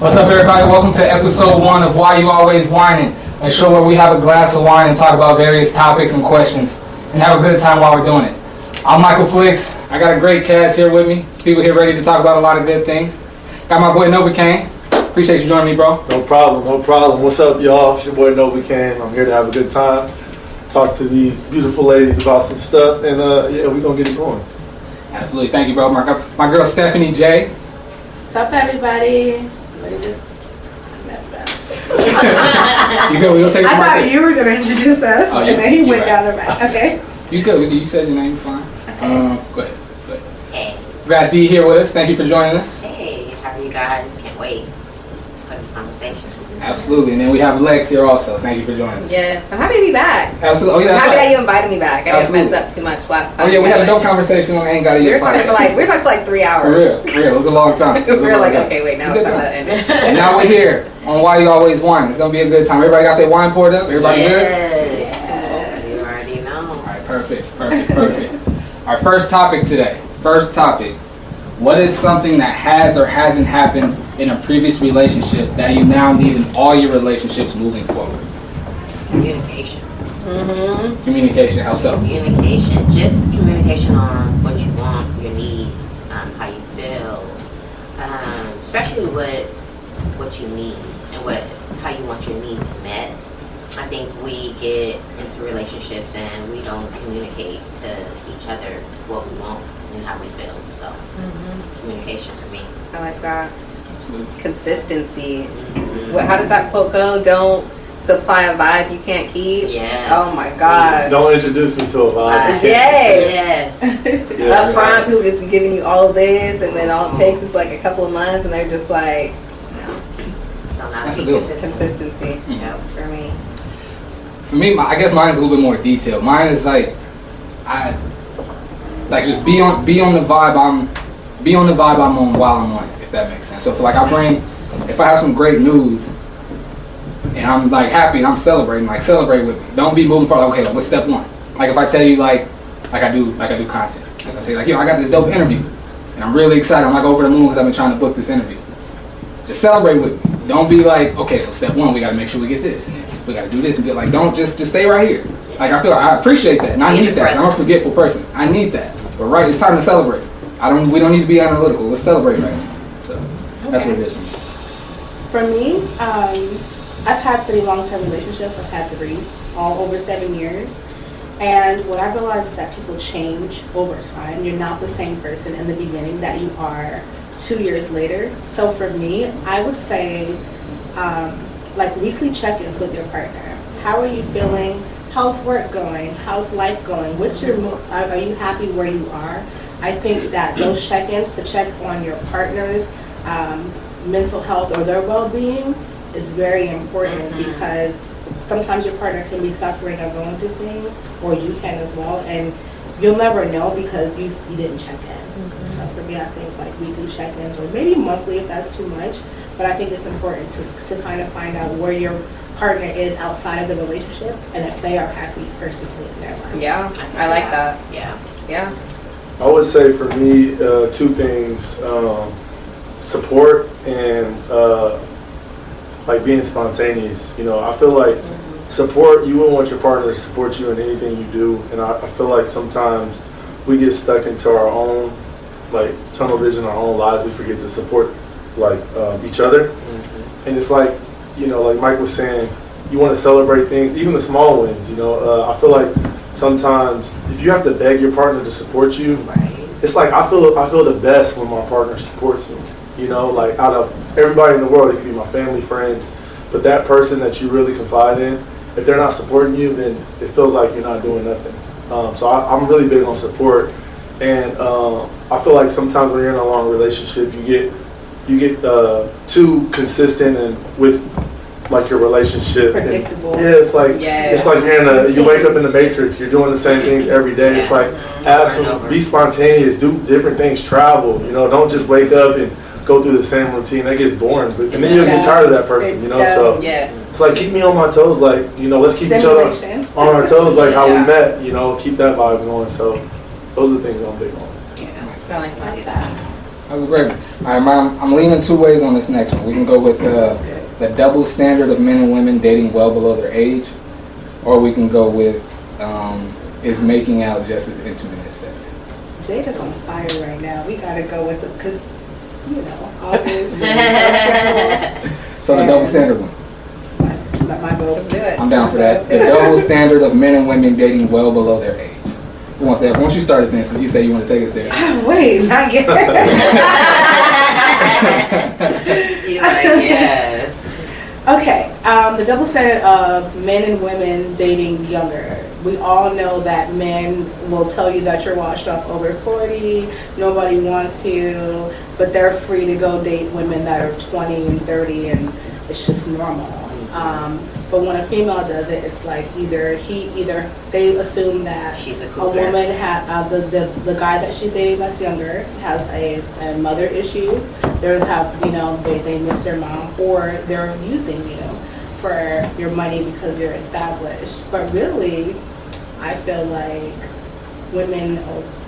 What's up, everybody? Welcome to episode 1 of Why You Always Whining, a show where we have a glass of wine and talk about various topics and questions and have a good time while we're doing it. I'm Michael Flicks. I got a great cast here with me. People here ready to talk about a lot of good things. Got my boy Novocaine. Appreciate you joining me, bro. No problem. What's up, y'all? It's your boy Novocaine. I'm here to have a good time, talk to these beautiful ladies about some stuff, and yeah, we're gonna get it going. Absolutely. Thank you, bro. My girl Stephanie J. What's up, everybody? I messed up. You good? We gonna take I it thought right you were going to introduce us, Oh, and then he you're went right. down the back. Okay. You good? You said your name fine. Okay. Go ahead. Hey, We got D here with us. Thank you for joining us. hey, how are you guys? Can't wait for this conversation. Absolutely. And then we have Lex here also. Thank you for joining us. Yes, I'm happy to be back. Absolutely. Oh, yeah, I'm that's happy right. that you invited me back. I didn't Absolutely. mess up too much last Oh time. yeah, we had a but dope conversation on Ain't Gotta We Get were talking for like 3 hours. For real. It was a long time. It was We a were long like, time. okay, wait, now It was it's a time good to end. And now we're here on Why You Always Whine. It's gonna be a good time. Everybody got their wine poured up? Everybody good? Yes. You already know. Alright, perfect. Our first topic today. What is something that has or hasn't happened in a previous relationship that you now need in all your relationships moving forward? Communication. Communication, how so? Communication. Just communication on what you want, your needs, how you feel, especially what you need and how you want your needs met. I think we get into relationships and we don't communicate to each other what we want and how we feel. So communication for me. I like that. Absolutely. Consistency. How does that quote go? Don't supply a vibe you can't keep. Yes. Oh my gosh. Don't introduce me to a vibe. Yes. Yeah, Up front, yes. people just be giving you all of this, and then all it takes is like a couple of months, and they're just like, no. Don't That's be a good one. consistent. Consistency. Yep. For me. For me, I guess mine is a little bit more detailed. Mine is like, just be on the vibe I'm on while I'm on it, if that makes sense. So if I have some great news and I'm like happy and I'm celebrating, like celebrate with me. Don't be moving forward. Okay, what's step 1? Like if I tell you like I do content. Like I say like, yo, I got this dope interview and I'm really excited. I'm like over the moon because I've been trying to book this interview. Just celebrate with me. Don't be like, okay, so step 1, we got to make sure we get this, and then we got to do this, and like, don't just stay right here. Like I feel like I appreciate that, and I need that. I'm a forgetful person. I need that. But right, it's time to celebrate. We don't need to be analytical. Let's celebrate right now. So that's what it is for me. For me, I've had pretty long-term relationships. I've had 3, all over 7 years. And what I've realized is that people change over time. You're not the same person in the beginning that you are 2 years later. So for me, I would say like weekly check-ins with your partner. How are you feeling? How's work going? How's life going? What's your are you happy where you are? I think that those check-ins to check on your partner's mental health or their well-being is very important because sometimes your partner can be suffering or going through things, or you can as well, and you'll never know because you didn't check in. So for me, I think like weekly check-ins or maybe monthly if that's too much, but I think it's important to kind of find out where your partner is outside of the relationship and if they are happy personally in their life. Yeah, I like that. Yeah. I would say for me, 2 things: support and like being spontaneous. You know, I feel like support. You wouldn't want your partner to support you in anything you do, and I feel like sometimes we get stuck into our own like tunnel vision, our own lives. We forget to support like each other, and it's like, you know, like Mike was saying, you want to celebrate things, even the small wins. You know, I feel like sometimes if you have to beg your partner to support you, it's like I feel the best when my partner supports me. You know, like out of everybody in the world, it could be my family, friends, but that person that you really confide in, if they're not supporting you, then it feels like you're not doing nothing. So I'm really big on support, and I feel like sometimes when you're in a long relationship, you get too consistent and with like your relationship. Predictable. And, yeah, it's like you wake up in the Matrix. You're doing the same things every day. It's like be spontaneous, do different things, travel. You know, don't just wake up and go through the same routine. That gets boring, and then you'll get tired of that person. You know, so it's like keep me on my toes. Like, you know, let's keep each other on our toes, like how we met. You know, keep that vibe going. So those are the things I'm big on. Yeah, I like that. That was a great one. All right, I'm leaning two ways on this next one. We can go with the double standard of men and women dating well below their age, or we can go with is making out just as intimate as sex. Jada's on fire right now. We gotta go with it because, you know, obviously. So the double standard one. My vote. Let's do it. I'm down for that. The double standard of men and women dating well below their age. Who wants that? Once you started then, since you say you want to take us there. Wait, not yet. She's like, yes. Okay, the double standard of men and women dating younger. We all know that men will tell you that you're washed up over 40, nobody wants you, but they're free to go date women that are 20 and 30, and it's just normal. But when a female does it, it's like either they assume that She's a a cougar. woman the guy that she's dating that's younger has a mother issue. They miss their mom, or they're using you for your money because you're established. But really, I feel like women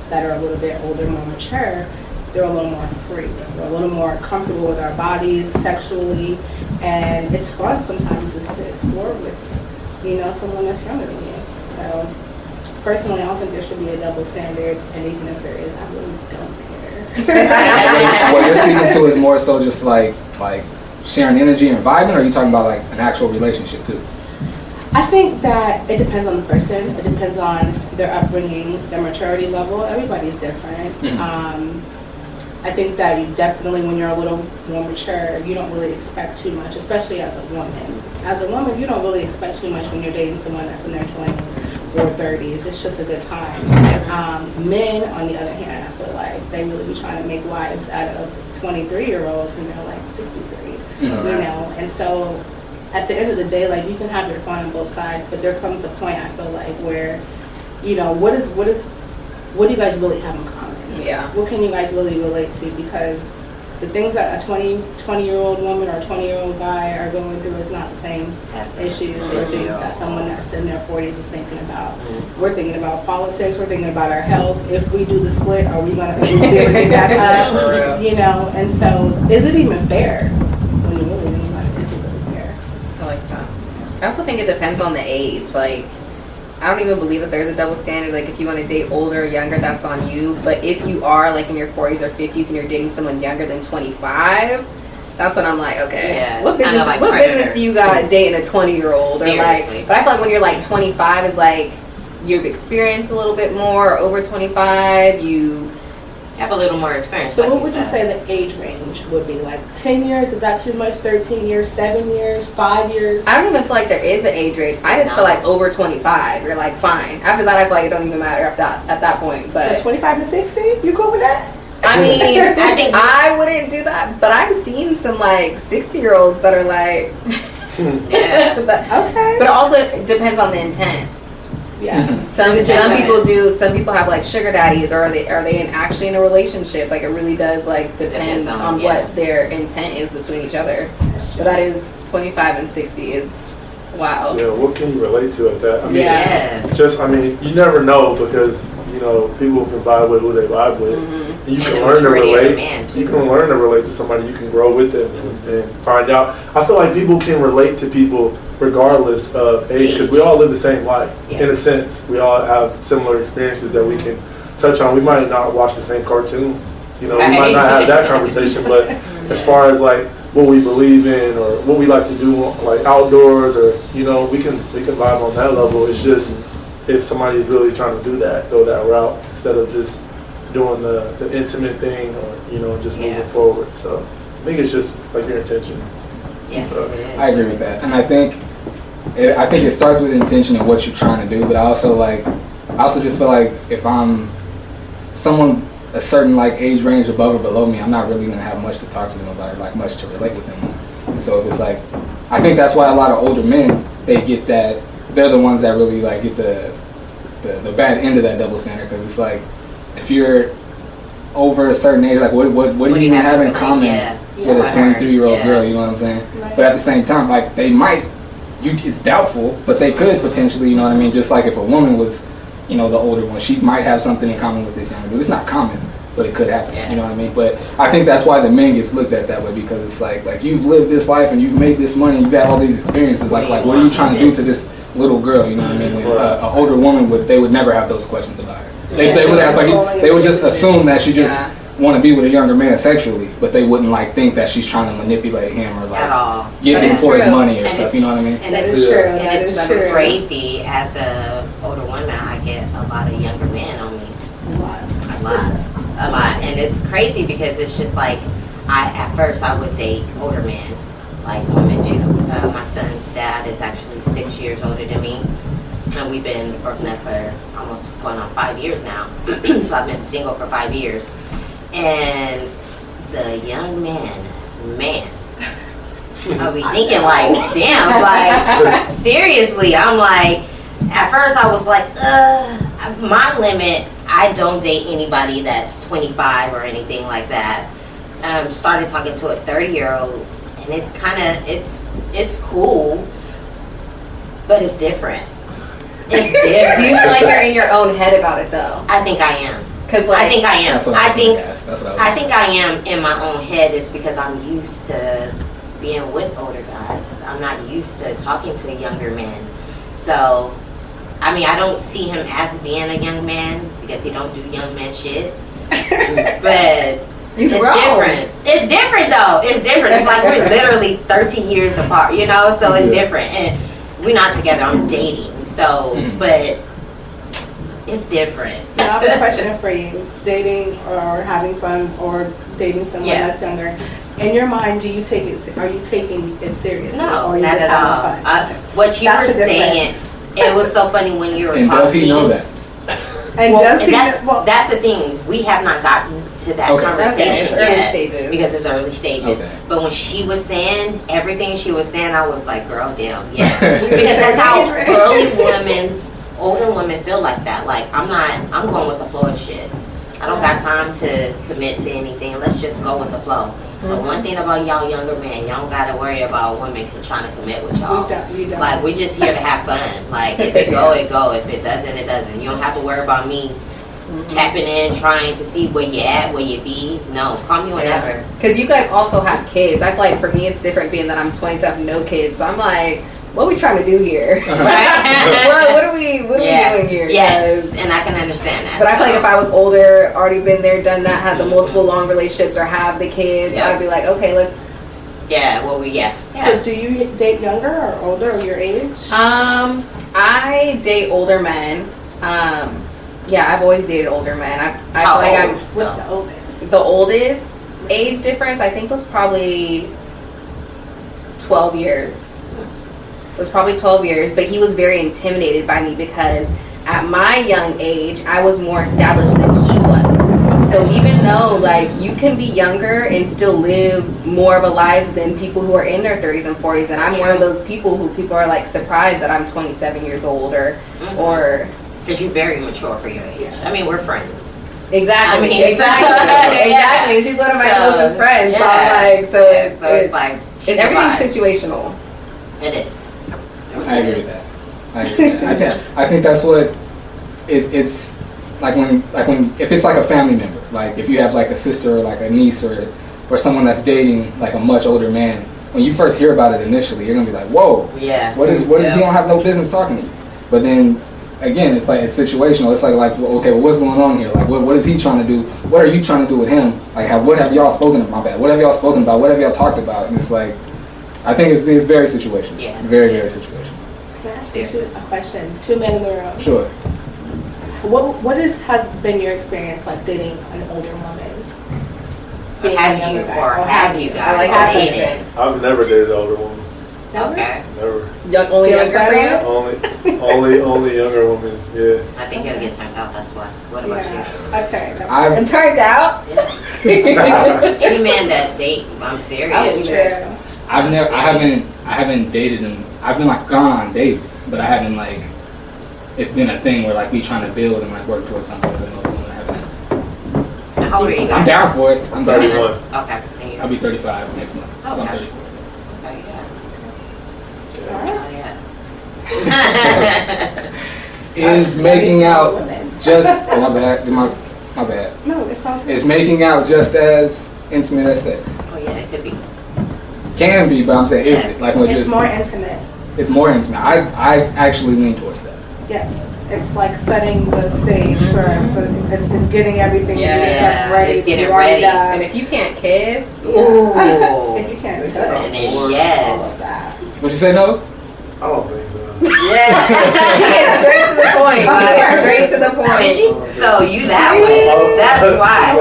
that are a little bit older, more mature, they're a little more free. We're a little more comfortable with our bodies sexually, and it's fun sometimes just to explore with, someone that's younger than you. So, personally, I don't think there should be a double standard, and even if there is, I really don't care. What you're speaking to is more so just like sharing energy and vibing, or are you talking about like an actual relationship too? I think that it depends on the person. It depends on their upbringing, their maturity level. Everybody's different. Mm-hmm. I think that you definitely, when you're a little more mature, you don't really expect too much, especially as a woman. As a woman, you don't really expect too much when you're dating someone that's in their 20s or 30s. It's just a good time. Men, on the other hand, I feel like they really be trying to make wives out of 23-year-olds, and they're like 53, And so at the end of the day, like, you can have your fun on both sides, but there comes a point, I feel like, where, what do you guys really have in common? Yeah. What can you guys really relate to? Because the things that a 20-year-old woman or a 20-year-old guy are going through is not the same issues or things that someone that's in their 40s is thinking about. We're thinking about politics. We're thinking about our health. If we do the split, are we going to be able to get back up? And so is it even fair? When you really think about it, is it really fair? I like that. I also think it depends on the age. Like, I don't even believe that there's a double standard. Like, if you want to date older or younger, that's on you. But if you are, like, in your 40s or 50s and you're dating someone younger than 25, that's when I'm like, okay, Yeah, what business do you got dating a 20-year-old? Or Seriously. but I feel like when you're, like, 25 is, like, you've experienced a little bit more. Or over 25, you have a little more experience. So like what would you say the age range would be? Like 10 years? Is that too much? 13 years? 7 years? 5 years? I don't even feel like there is an age range. I just feel like over 25, you're like, fine. After that, I feel like it don't even matter at that point. But so 25 to 60? You cool with that? I mean, I think I wouldn't do that, but I've seen some like 60-year-olds that are like, Yeah. Okay. But also it depends on the intent. Yeah. Some people have like sugar daddies, or are they actually in a relationship? Like, it really does like depend on what their intent is between each other. But that is 25 and 60 is wild. Yeah, what can you relate to at that? I mean, Yes. you never know, because people can vibe with who they vibe with. Mm-hmm. You And can the learn to maturity of a relate. man, too. You can learn to relate to somebody. You can grow with them and find out. I feel like people can relate to people regardless of age, because we all live the same life. Yeah. In a sense, we all have similar experiences that we can touch on. We might not watch the same cartoons. We might not have that conversation, but as far as like what we believe in or what we like to do, like outdoors, or we can vibe on that level. It's just if somebody's really trying to go that route instead of just doing the intimate thing, or just moving forward. So I think it's just like your intention. Yeah. So, I agree with that, and I think it starts with intention and what you're trying to do. But I also just feel like if I'm someone a certain like age range above or below me, I'm not really gonna have much to talk to them about, or like much to relate with them on. And so if it's like, I think that's why a lot of older men, they get that, they're the ones that really like get the bad end of that double standard, because it's like if you're over a certain age, like what do you even have in common with a 23-year-old girl? You know what I'm saying? Right. But at the same time, like they might, it's doubtful, but they could potentially, you know what I mean? Just like if a woman was, the older one, she might have something in common with this younger dude. It's not common, but it could happen. Yeah. You know what I mean? But I think that's why the men gets looked at that way, because it's like you've lived this life and you've made this money, you've had all these experiences. Like what are you trying to do to this little girl? You know what I mean? When an older woman they would never have those questions about her. They would ask they would just assume that she just want to be with a younger man sexually, but they wouldn't like think that she's trying to manipulate him or like At all. get him for his money or stuff. You know what I mean? And That it's is true. And That it's is true. crazy. As a older woman, I get a lot of younger men on me. A lot. And it's crazy because it's just like at first I would date older men, like women do. My son's dad is actually 6 years older than me. And we've been working up for almost going on 5 years now. So I've been single for 5 years. And the young man, I'll be thinking like, damn, like, seriously. I'm like, at first I was like, my limit, I don't date anybody that's 25 or anything like that. Started talking to a 30-year-old, and it's kind of, it's cool, but it's different. It's different. Do you feel like you're in your own head about it though? I think I am. Cause like, I think I am. That's what I think I am in my own head is because I'm used to being with older guys. I'm not used to talking to younger men. So, I mean, I don't see him as being a young man because he don't do young man shit. But He's it's grown. different. It's different though. It's different. It's like we're literally 13 years apart, you know? So it's different. And we're not together. I'm dating. So, but it's different. Now I have a question for you. Dating or having fun or dating someone that's younger. In your mind, are you taking it seriously? No, or are you not just at having all. fun? What you That's were the saying, difference. it was so funny when you were And talking. does he know that? And Well, does he that's the thing. We have not gotten to that Okay. conversation it's early yet stages. because it's early stages. Okay. But when she was saying everything she was saying, I was like, "Girl, damn, yeah." Because that's how older women feel like that. Like I'm going with the flow of shit. I don't got time to commit to anything. Let's just go with the flow. So one thing about y'all younger men, y'all don't gotta worry about women trying to commit with y'all. You don't. Like, we're just here to have fun. Like, if it go, it go. If it doesn't, it doesn't. You don't have to worry about me tapping in, trying to see where you at, where you be. No, call me whenever. Because you guys also have kids. I feel like for me it's different being that I'm 27, no kids. So I'm like, what are we trying to do here? Right? what are we doing here? Yes, 'Cause- and I can understand that. But I feel like if I was older, already been there, done that, had the multiple long relationships or have the kids, Yeah. I'd be like, okay, let's. So do you date younger or older or your age? I date older men. Yeah, I've always dated older men. I feel like I'm What's the oldest? the oldest age difference. I think was probably 12 years. It was probably 12 years, but he was very intimidated by me because at my young age, I was more established than he was. So even though like you can be younger and still live more of a life than people who are in their 30s and 40s, and I'm one of those people who people are like surprised that I'm 27 years old or because you're very mature for your age. I mean, we're friends. exactly, I mean, exactly. yeah. She's one of my So, closest friends. yeah. So I'm like, So it's like she's everything's alive. situational. It is. I agree with that. I think that's what it's like when if it's like a family member, like if you have like a sister or like a niece or someone that's dating like a much older man, when you first hear about it initially, you're gonna be like, whoa, Yeah. what is he don't have no business talking to you. But then again, it's like it's situational. It's like well, okay, well, what's going on here? Like what is he trying to do? What are you trying to do with him? Like what have y'all spoken about? What have y'all spoken about? What have y'all talked about? And it's like I think it's very situational. Yeah. Very, very situational. Can I ask you a question? 2 men in the room. Sure. What has been your experience like dating an older woman? Or have you guys I like that dated? question. I've never dated an older woman. Never? Okay. Never. Only Feel younger for better? you? Only younger women. Yeah. I think you'll get turned out, that's why. What about Yeah. Okay. I've I'm turned out. you? Yeah. Any man that date, I'm serious. Oh, True. I haven't dated him. I've been like gone on dates, but I haven't like it's been a thing where like we trying to build and like work towards something with another woman. I haven't. How old are you guys? I'm down for it. I'm 31. Okay. And you? I'll be 35 next month. So I'm Okay. 34. Okay, yeah. Alright. Oh, yeah. Is Nice making small out women. just oh my bad. My bad. No, it's all good. Is making out just as intimate as sex? Oh yeah, it could be. Can be, but I'm saying is Yes. it? Like what It's just more intimate. it's more intimate. I actually lean towards that. Yes. It's like setting the stage for it's getting everything Yeah, ready. it's getting warmed ready. up. And if you can't kiss, Ooh. If you can't And touch, then all of yes. that. What you say, no? I don't think so. Yeah. get straight to the point. Get straight to the Did point. you? So you that way? That's why.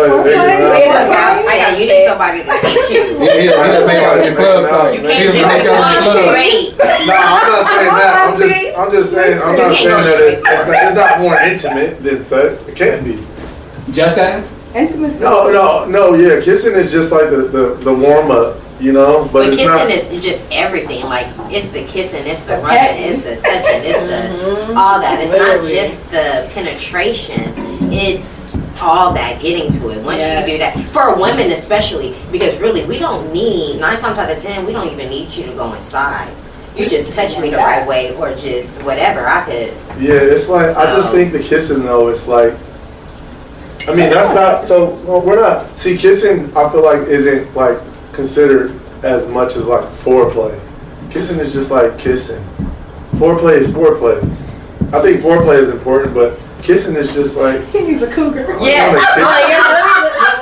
Yeah, you need somebody to teach you. He done make out in the club talk. You He can't done make just out in the go club. straight. No, I'm not saying that. I'm just saying. I'm not You saying can't go that it's not more intimate than sex. It can't be. Just as? Intimacy. No. Yeah, kissing is just like the warm up, you know. But it's kissing not. is just everything. Like it's the kissing, it's the The running, petting. it's the touching, it's the all that. It's not just the penetration. It's all that getting to it. Once you do that, for women especially, because really we don't need 9 times out of 10 we don't even need you to go inside. You just touch me the right way or just whatever. I could. Yeah, it's like I just think the kissing though. It's like. I mean, that's not so. Well, we're not. See, kissing, I feel like isn't like considered as much as like foreplay. Kissing is just like kissing. Foreplay is foreplay. I think foreplay is important, but kissing is just like. He's a cougar. Yeah.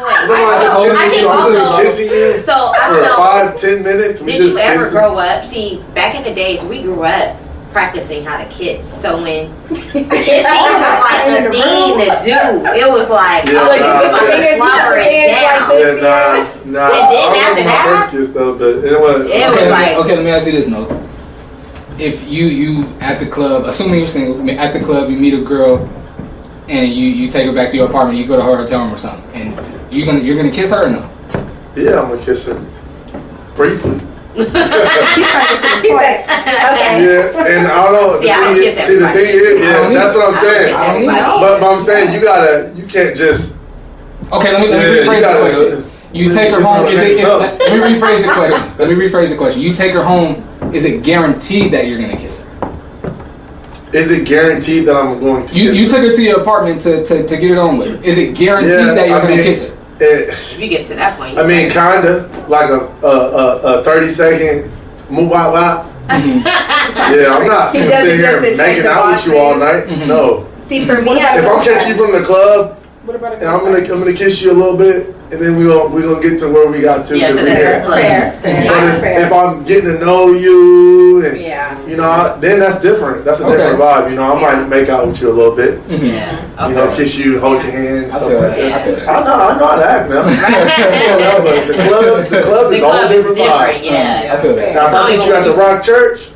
I'm just kissing you So I for don't know. 5-10 minutes. We Did just you ever kissing. grow up? See, back in the days, we grew up practicing how to kiss. So when kissing was like a thing to do, it was like, Yeah, Like, nah, you put your yeah. fingers, you put your hands like this. Nah. And then I after remember my that- first kiss though, but it was. It was like- Okay, let me ask you this, no. If you at the club, assuming you're single, at the club you meet a girl and you take her back to your apartment, you go to her hotel room or something, and you're gonna kiss her or no? Yeah, I'm gonna kiss her briefly. He's trying to get to the He point. said, okay. Yeah, and I don't know. See, I don't kiss See, the everybody. thing is, I yeah, don't that's what I'm I don't saying. kiss I don't everybody. know. But I'm saying you can't just. Okay, let me Yeah, you rephrase the gotta- question. You take her Just home. wanna change something. Let me rephrase the question. Let me rephrase the question. You take her home. Is it guaranteed that you're gonna kiss her? Is it guaranteed that I'm going to? You kiss took her to your apartment to get it on with. Is it guaranteed Yeah, that you're I gonna mean- kiss her? If you get to that point, I mean, kinda like a 30-second move out loud. Yeah, I'm not He gonna doesn't sit here just say making check the out with you all night. Mhm. No. See, for me, What about I If I'm catching you from the club What about a and I'm gonna kiss you a little bit, and then we gonna get to where we got to. Yeah, 'cause 'cause we it's here. a club. Fair. But if I'm getting to know you, and yeah. you know, then that's different. That's a Okay. different vibe. You know, I might make out with you a little bit. Mhm. yeah, You know, kiss you, hold your hand, I stuff feel like that. that. I feel that. I know how to act now. You know, but the club The is a whole club is different different. vibe. Yeah. I feel that. Now, if I meet you at the Rock Church,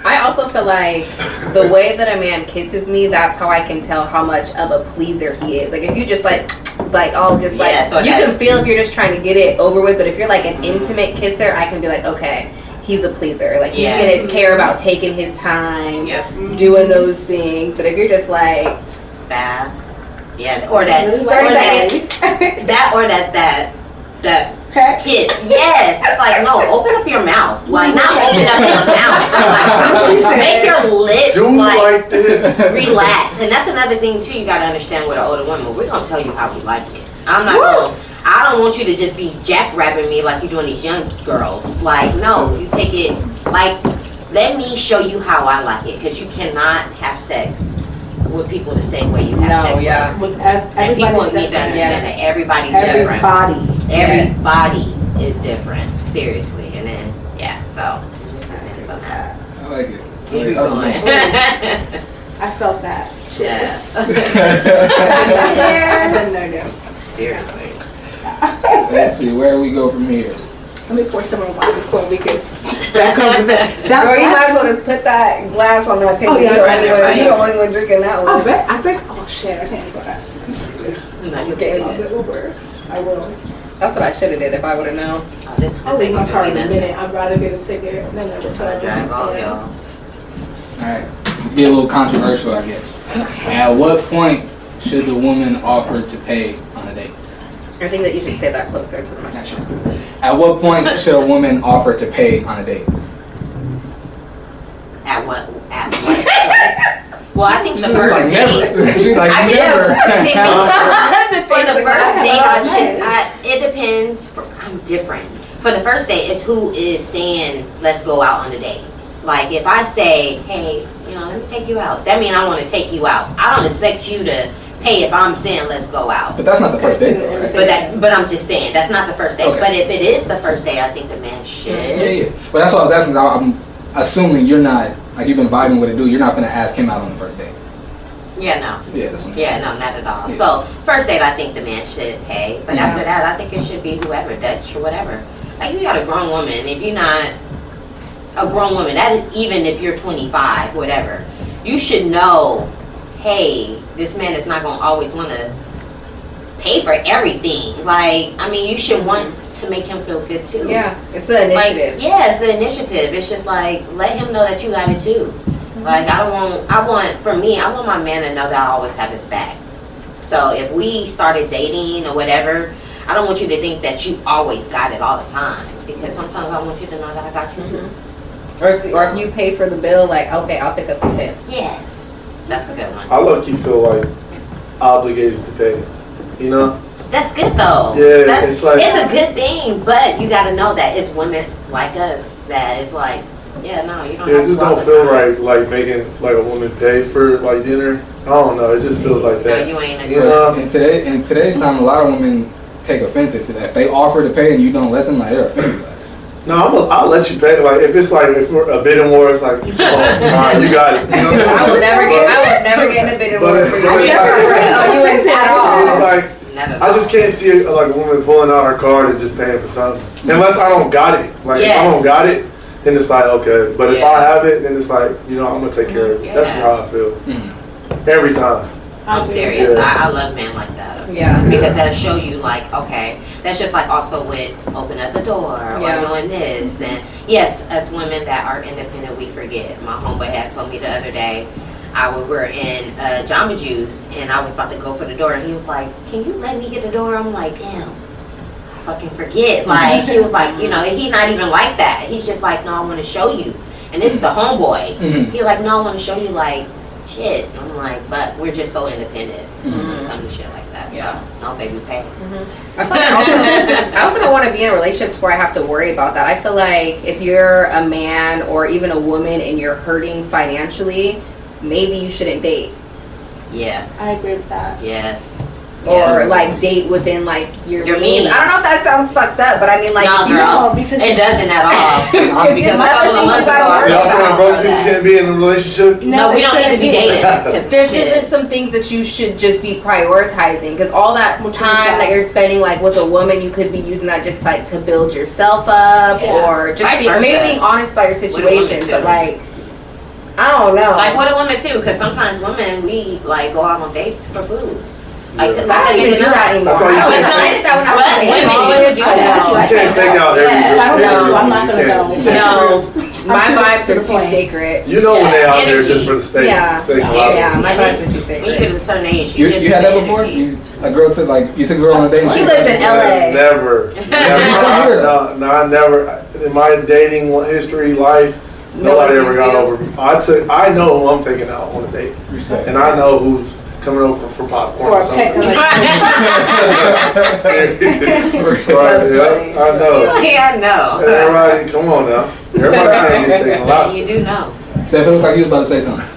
I also feel like the way that a man kisses me, that's how I can tell how much of a pleaser he is. Like if you just all just like Yeah, so you that- can feel if you're just trying to get it over with, but if you're like an intimate kisser, I can be like, okay, he's a pleaser. Like he's Yes. gonna care about taking his time, Yep. doing those things. But if you're just like Fast. Yeah. Or that. Really Or like that. That or that Peck. kiss. Yes. It's like no. Open up your mouth. Like not open up your mouth. She Like, said- make your lips do like this. relax. And that's another thing too. You gotta understand with an older woman. We're gonna tell you how we like it. I'm not gonna. I don't want you to just be jackrabbing me like you're doing these young girls. Like no, you take it. Like let me show you how I like it. Because you cannot have sex with people the same way you have No, sex yeah. With and people everybody's need to different. understand that everybody's different. Everybody. Yes. Everybody is different. Seriously. And then yeah, so it just depends on that. I like it. Keep That's going. nice. I felt that. Yes. I've been there now. Seriously. Let's see where we go from here. Let me pour some more wine before we get back over there. That Girl, you might glass- as well just put that glass on that table. Oh, yeah, You're right, right. the only one drinking that I one. bet. Oh shit! I can't go that. No, you Okay. I'll can't. get Uber. I will. That's what I should have did if I would have known. Oh, this I'll leave ain't my car gonna in do a me nothing. minute. I'd rather get a ticket than a Trying to drive return. all y'all. Alright, let's get a little controversial, I guess. At what point should the woman offer to pay on a date? I think that you should say that closer to the mic. Not sure. At what point should a woman offer to pay on a date? At what? At what? Well, I think the She's first like, date. never. She's like, I never. do. See, me, for the first date, I it depends. I'm different. For the first date, it's who is saying, let's go out on a date. Like, if I say, hey, let me take you out, that means I want to take you out. I don't expect you to pay if I'm saying, let's go out. But that's not the first date, though, right? But I'm just saying, that's not the first date. Okay. But if it is the first date, I think the man should. Yeah. But that's what I was asking. I'm assuming you're not, like, you've been vibing with a dude, you're not finna ask him out on the first date. Yeah, no. Yeah, that's what I'm Yeah, no, not at all. Yeah. So, first date, I think the man should pay. But Yeah. after that, I think it should be whoever, Dutch or whatever. Like, you got a grown woman. If you're not a grown woman, that is, even if you're 25, whatever, you should know, hey, this man is not going to always want to pay for everything. Like, I mean, you should want to make him feel good, too. Yeah, it's the initiative. Like, yeah, it's the initiative. It's just like, let him know that you got it, too. Like, I want my man to know that I always have his back. So if we started dating or whatever, I don't want you to think that you always got it all the time. Because sometimes I want you to know that I got you too. Or if you pay for the bill, like, okay, I'll pick up the tip. Yes. That's a good one. I low-key feel like obligated to pay. You know? That's good though. Yeah, it's like- it's a good thing, but you gotta know that it's women like us that is like, yeah, no, you don't Yeah, have it just to all don't the feel time. right, like making like a woman pay for like dinner. I don't know. It just feels like No, that. you ain't You agree. know? in today's time, a lot of women take offensive to that. If they offer to pay and you don't let them, like, they're offended by it. No, I'll let you pay. Like if we're a bidding war, it's like, oh, all right, you got it. You know? I would never get in a bidding war for you. But it's like- You ain't at all. Like, Not at I all. just can't see like a woman pulling out her card and just paying for something. Unless I don't got it. Like if I don't got it, then it's like okay. But if Yeah. I have it, then it's like, I'm gonna take care of it. That's just how I feel. Mm. Every time. I'm serious. Yeah. I love men like that. Yeah. Because that'll show you like, okay, that's just like also with open up the door Yeah. or doing this. And yes, as women that are independent, we forget. My homeboy had told me the other day, we were in Jamba Juice and I was about to go for the door and he was like, can you let me get the door? I'm like, damn, I fucking forget. Like, he was like, he's not even like that. He's just like, no, I want to show you. And this is the homeboy. Mhm. He like, no, I want to show you like, shit. I'm like, but we're just so independent when it comes to shit like that. So, Yeah. no, baby, pay. I feel like I also don't want to be in relationships where I have to worry about that. I feel like if you're a man or even a woman and you're hurting financially, maybe you shouldn't date. Yeah. I agree with that. Yes. Or like date within like your means. means. I don't know if that sounds fucked up, but I mean like No, if you girl. No, because It doesn't at all. Because a couple of months ago, I So y'all was saying all broke for people that. can't be in a relationship? No, we don't need to be dating. Because there's just some things that you should just be prioritizing because all that Which time is that you're spending like with a woman, you could be using that just like to build yourself up Yeah. or just Vice maybe versa. being honest about your With a situation. woman, But too. like, I don't know. Like with a woman too, because sometimes women we like go out on dates for food. Like Yeah. to I don't even do that anymore. That's why you I can't- I did that when I was But in women college. do but that. no. You can't take out every Yeah. If I don't every- know you, I'm not you gonna can't. go. You can't. No, my too- vibes to are the too point. sacred. You know when they out there Energy. just for the steak. Yeah. Steak and Yeah. lobster. Yeah, my vibes are too When you sacred. get to a certain age, You just had that feel before? energy. A girl took you took a girl on a date. and She lives in LA. Never. Never. No, I never. In my dating history, life, nobody ever got over me. I know who I'm taking out on a date. Respect. And I know who's coming over for popcorn For or a something. peck of Right, yeah, I know. Yeah, I know. Everybody, come on now. Everybody can't be taking lobster. You do know. Steph, it looked like you was about to say something.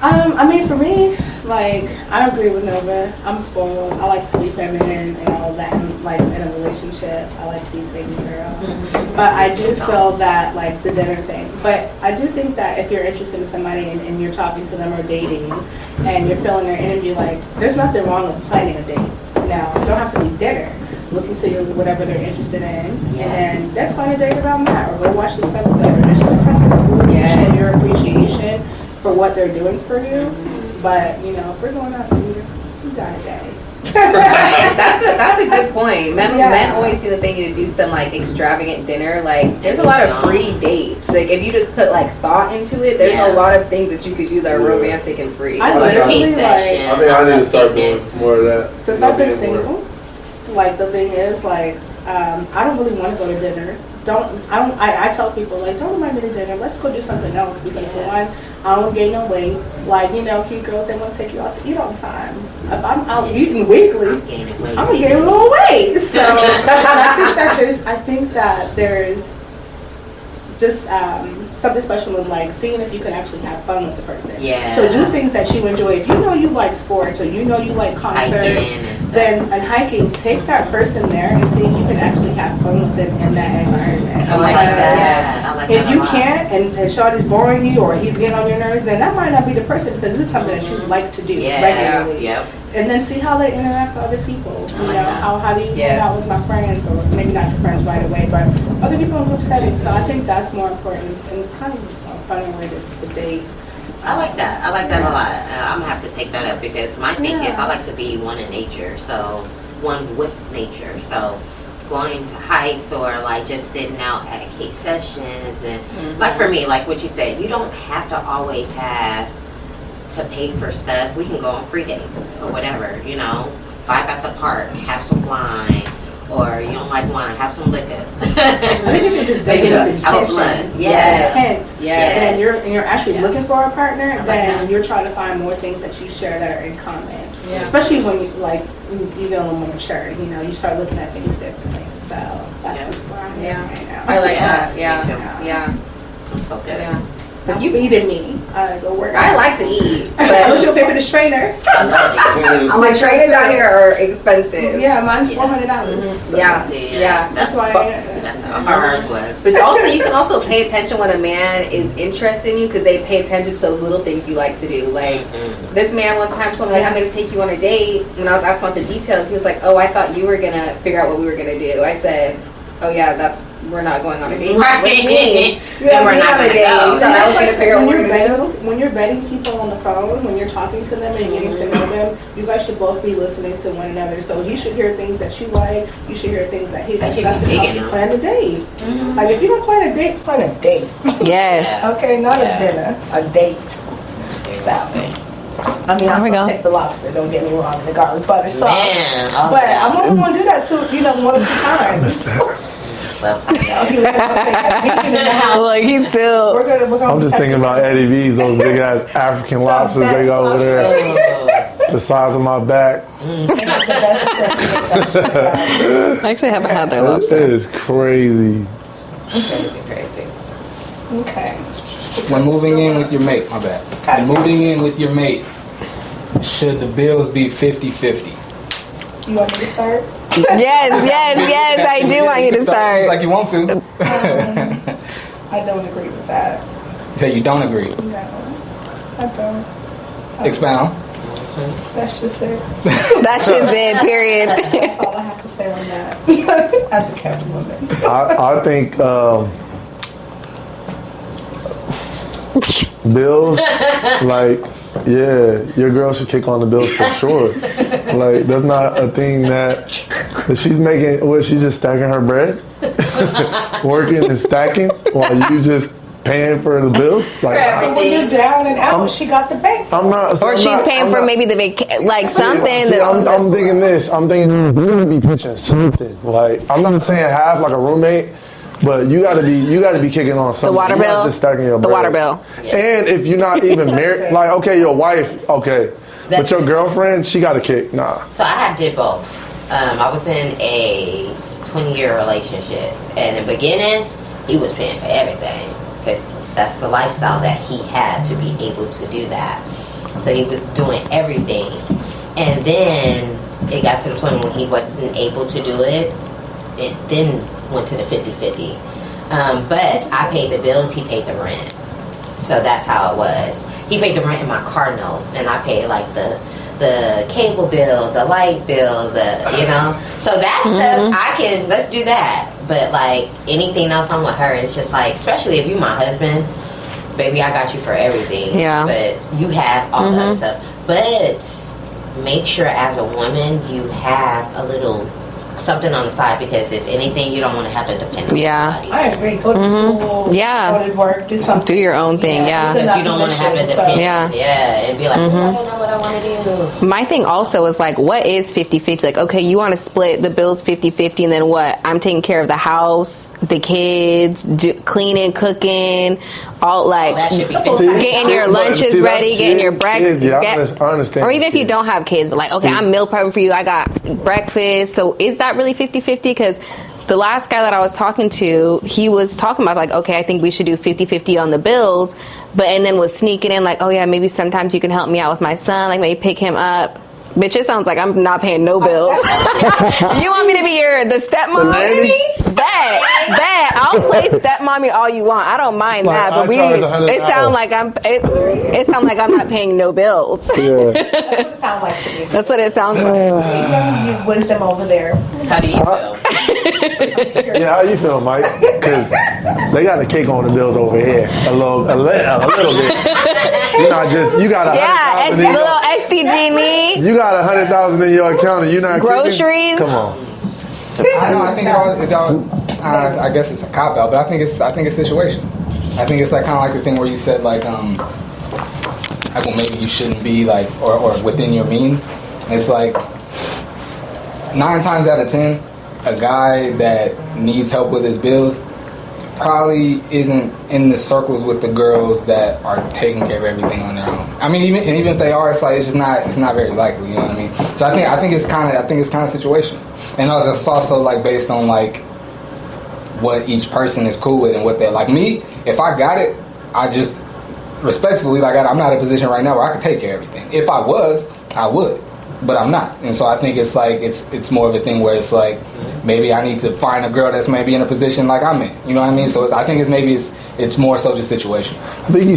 I mean, for me, like, I agree with Nova. I'm spoiled. I like to be feminine and all of that. And, like, in a relationship, I like to be taken care of. But I do feel that, like, the dinner thing. But I do think that if you're interested in somebody and you're talking to them or dating and you're feeling their energy, like, there's nothing wrong with planning a date. Now, it don't have to be dinner. Listen to whatever they're interested in, Yes. and then then plan a date around that, or go watch this episode, or just do something cool to Yes. show your appreciation for what they're doing for you. But if we're going out to eat, you got a day. Right. That's a good point. Men Yeah. always see that they need to do some like extravagant dinner. Like there's a lot of free dates. Like if you just put like thought into it, there's Yeah. a lot of things that you could do that are Yeah. romantic and free. I like literally, Cake session. I think I need to love start cake doing dates. more of that. Since You know, I've been being more- single, like the thing is, like I don't really want to go to dinner. I tell people, like, don't invite me to dinner. Let's go do something else because for one, I don't gain no weight. Like, you know, cute girls, they want to take you out to eat all the time. If I'm out eating weekly, I'm gonna gain a little weight. So I think that there's just something special in like seeing if you can actually have fun with the person. Yeah. So do things that you enjoy. If you know you like sports or you know you like concerts, then in hiking, take that person there and see if you can actually have fun with them in that environment. I like that. I like If that you a lot. can't and Shawty's boring you or he's getting on your nerves, then that might not be the person because this is something that you like to do regularly. Yep. And then see how they interact with other people. You know, like that. how do you hang out with my friends, or maybe not your friends right away, but other people in group settings. So I think that's more important and kind of a fun way to date. I like that. I like that a lot. I'm gonna have to take that up because my thing is I like to be one in nature, so one with nature. So going to hikes or like just sitting out at K sessions and like for me, like what you said, you don't have to always have to pay for stuff. We can go on free dates or whatever, you know, vibe at the park, have some wine, or you don't like wine, have some liquor. I think if you just date with intention, intent, and you're actually looking for a partner, then you're trying to find more things that you share that are in common. Yeah. Especially when you get a little more mature, you know, you start looking at things differently. So that's just where I'm at right now. I like that. Me Yeah. too. Yeah. It's so good. Yeah. So you feeding me. Go work out. I like to eat, Unless but you'll pay for this trainer. I love it. my trainers out here are expensive. Yeah, mine's $400. Yeah. That's why. That's how ours was. But also, you can also pay attention when a man is interested in you because they pay attention to those little things you like to do. Like this man one time told me, like, I'm going to take you on a date. When I was asking about the details, he was like, "Oh, I thought you were going to figure out what we were going to do." I said, "Oh yeah, we're not going on a date." Right. What do you mean? Then we're not on a gonna date. go. You thought I was going to figure out what we're going to do. When you're vetting people on the phone, when you're talking to them and getting to know them, you guys should both be listening to one another. So he should hear things that you like. You should hear things that he likes. That's going to help you plan the date. Like if you're going to plan a date, plan a date. Yes. Okay, not a dinner, a date. So. I mean, I still take the lobster, don't get me wrong, and the garlic butter sauce. Man, but I'm only going to do that 1 or 2 times. Like he's still. I'm just thinking about Eddie V's, those big ass African lobsters they got over there, the size of my back. I actually haven't had their That lobster. is crazy. Okay. When moving in with your mate, my bad. When moving in with your mate, should the bills be 50-50? You want me to start? Yes, I do want you to Seems start. like you want to. I don't agree with that. You say you don't agree. No, I don't. Expound. That's just it. That's just it, period. That's all I have to say on that. As a Catholic woman. I think bills, like, yeah, your girl should kick on the bills for sure. Like, that's not a thing that she's making. What, she's just stacking her bread, working and stacking while you just paying for the bills. Like, So when you're down and out, she got the bank. I'm not. Or I'm she's not- paying I'm for not- maybe the like something. See, I'm thinking this. I'm thinking you're gonna be pitching something. Like, I'm not saying half like a roommate, but you gotta be kicking on something. The water You're not bill. just stacking your The bread. water bill. And if you're not even married, like, okay, your wife, okay, but your girlfriend, she got to kick. Nah. So I did both. I was in a 20-year relationship, and in the beginning, he was paying for everything because that's the lifestyle that he had to be able to do that. So he was doing everything, and then it got to the point when he wasn't able to do it. It then went to the 50-50. But I paid the bills, he paid the rent. So that's how it was. He paid the rent in my car note, and I paid like the cable bill, the light bill, you know. So that stuff, let's do that. But like anything else on with her, it's just like, especially if you my husband, baby, I got you for everything. Yeah. But you have all the other stuff. But make sure as a woman you have a little something on the side, because if anything, you don't want to have to depend on somebody. I agree. Go to school. Yeah. Go to work. Do something. Do your own thing. Yeah. Because you don't want to have to depend. Yeah. Yeah. And be like, oh, I don't know what I want to do. My thing also is like, what is 50-50? Like, okay, you want to split the bills 50-50, and then what? I'm taking care of the house, the kids, cleaning, cooking, all like That should be 50. getting your lunches ready, getting your breakfast. Yeah, I understand. Or even if you don't have kids, but like, okay, I'm meal prepping for you. I got breakfast. So is that really 50-50? Because the last guy that I was talking to, he was talking about like, okay, I think we should do 50-50 on the bills, and then was sneaking in like, oh yeah, maybe sometimes you can help me out with my son, like maybe pick him up. Bitch, it sounds like I'm not paying no bills. You want me to be the stepmom? Bet. I'll play stepmommy all you want. I don't mind that, but it sounds like I'm not paying no bills. Yeah. That's what it sounds like to me. That's what it sounds like. You wisdom over there. How do you feel? Yeah, how you feel, Mike? Because they got the cake on the bills over here, a little bit. You're not just you got a the little SDG need. You got 100,000 in your account and you're not Groceries. Come on. I know. I think it all I guess it's a cop out, but I think it's situation. I think it's like kind of like the thing where you said like well maybe you shouldn't be like or within your means. It's like 9 times out of 10, a guy that needs help with his bills probably isn't in the circles with the girls that are taking care of everything on their own. I mean, even if they are, it's like it's not very likely. You know what I mean? So I think it's kind of situational, and it's also like based on like what each person is cool with and what they're like. Me, if I got it, I just respectfully like I'm not in a position right now where I could take care of everything. If I was, I would. But I'm not, and so I think it's like it's more of a thing where it's like maybe I need to find a girl that's maybe in a position like I'm in. You know what I mean? So I think it's more so just situational. I think you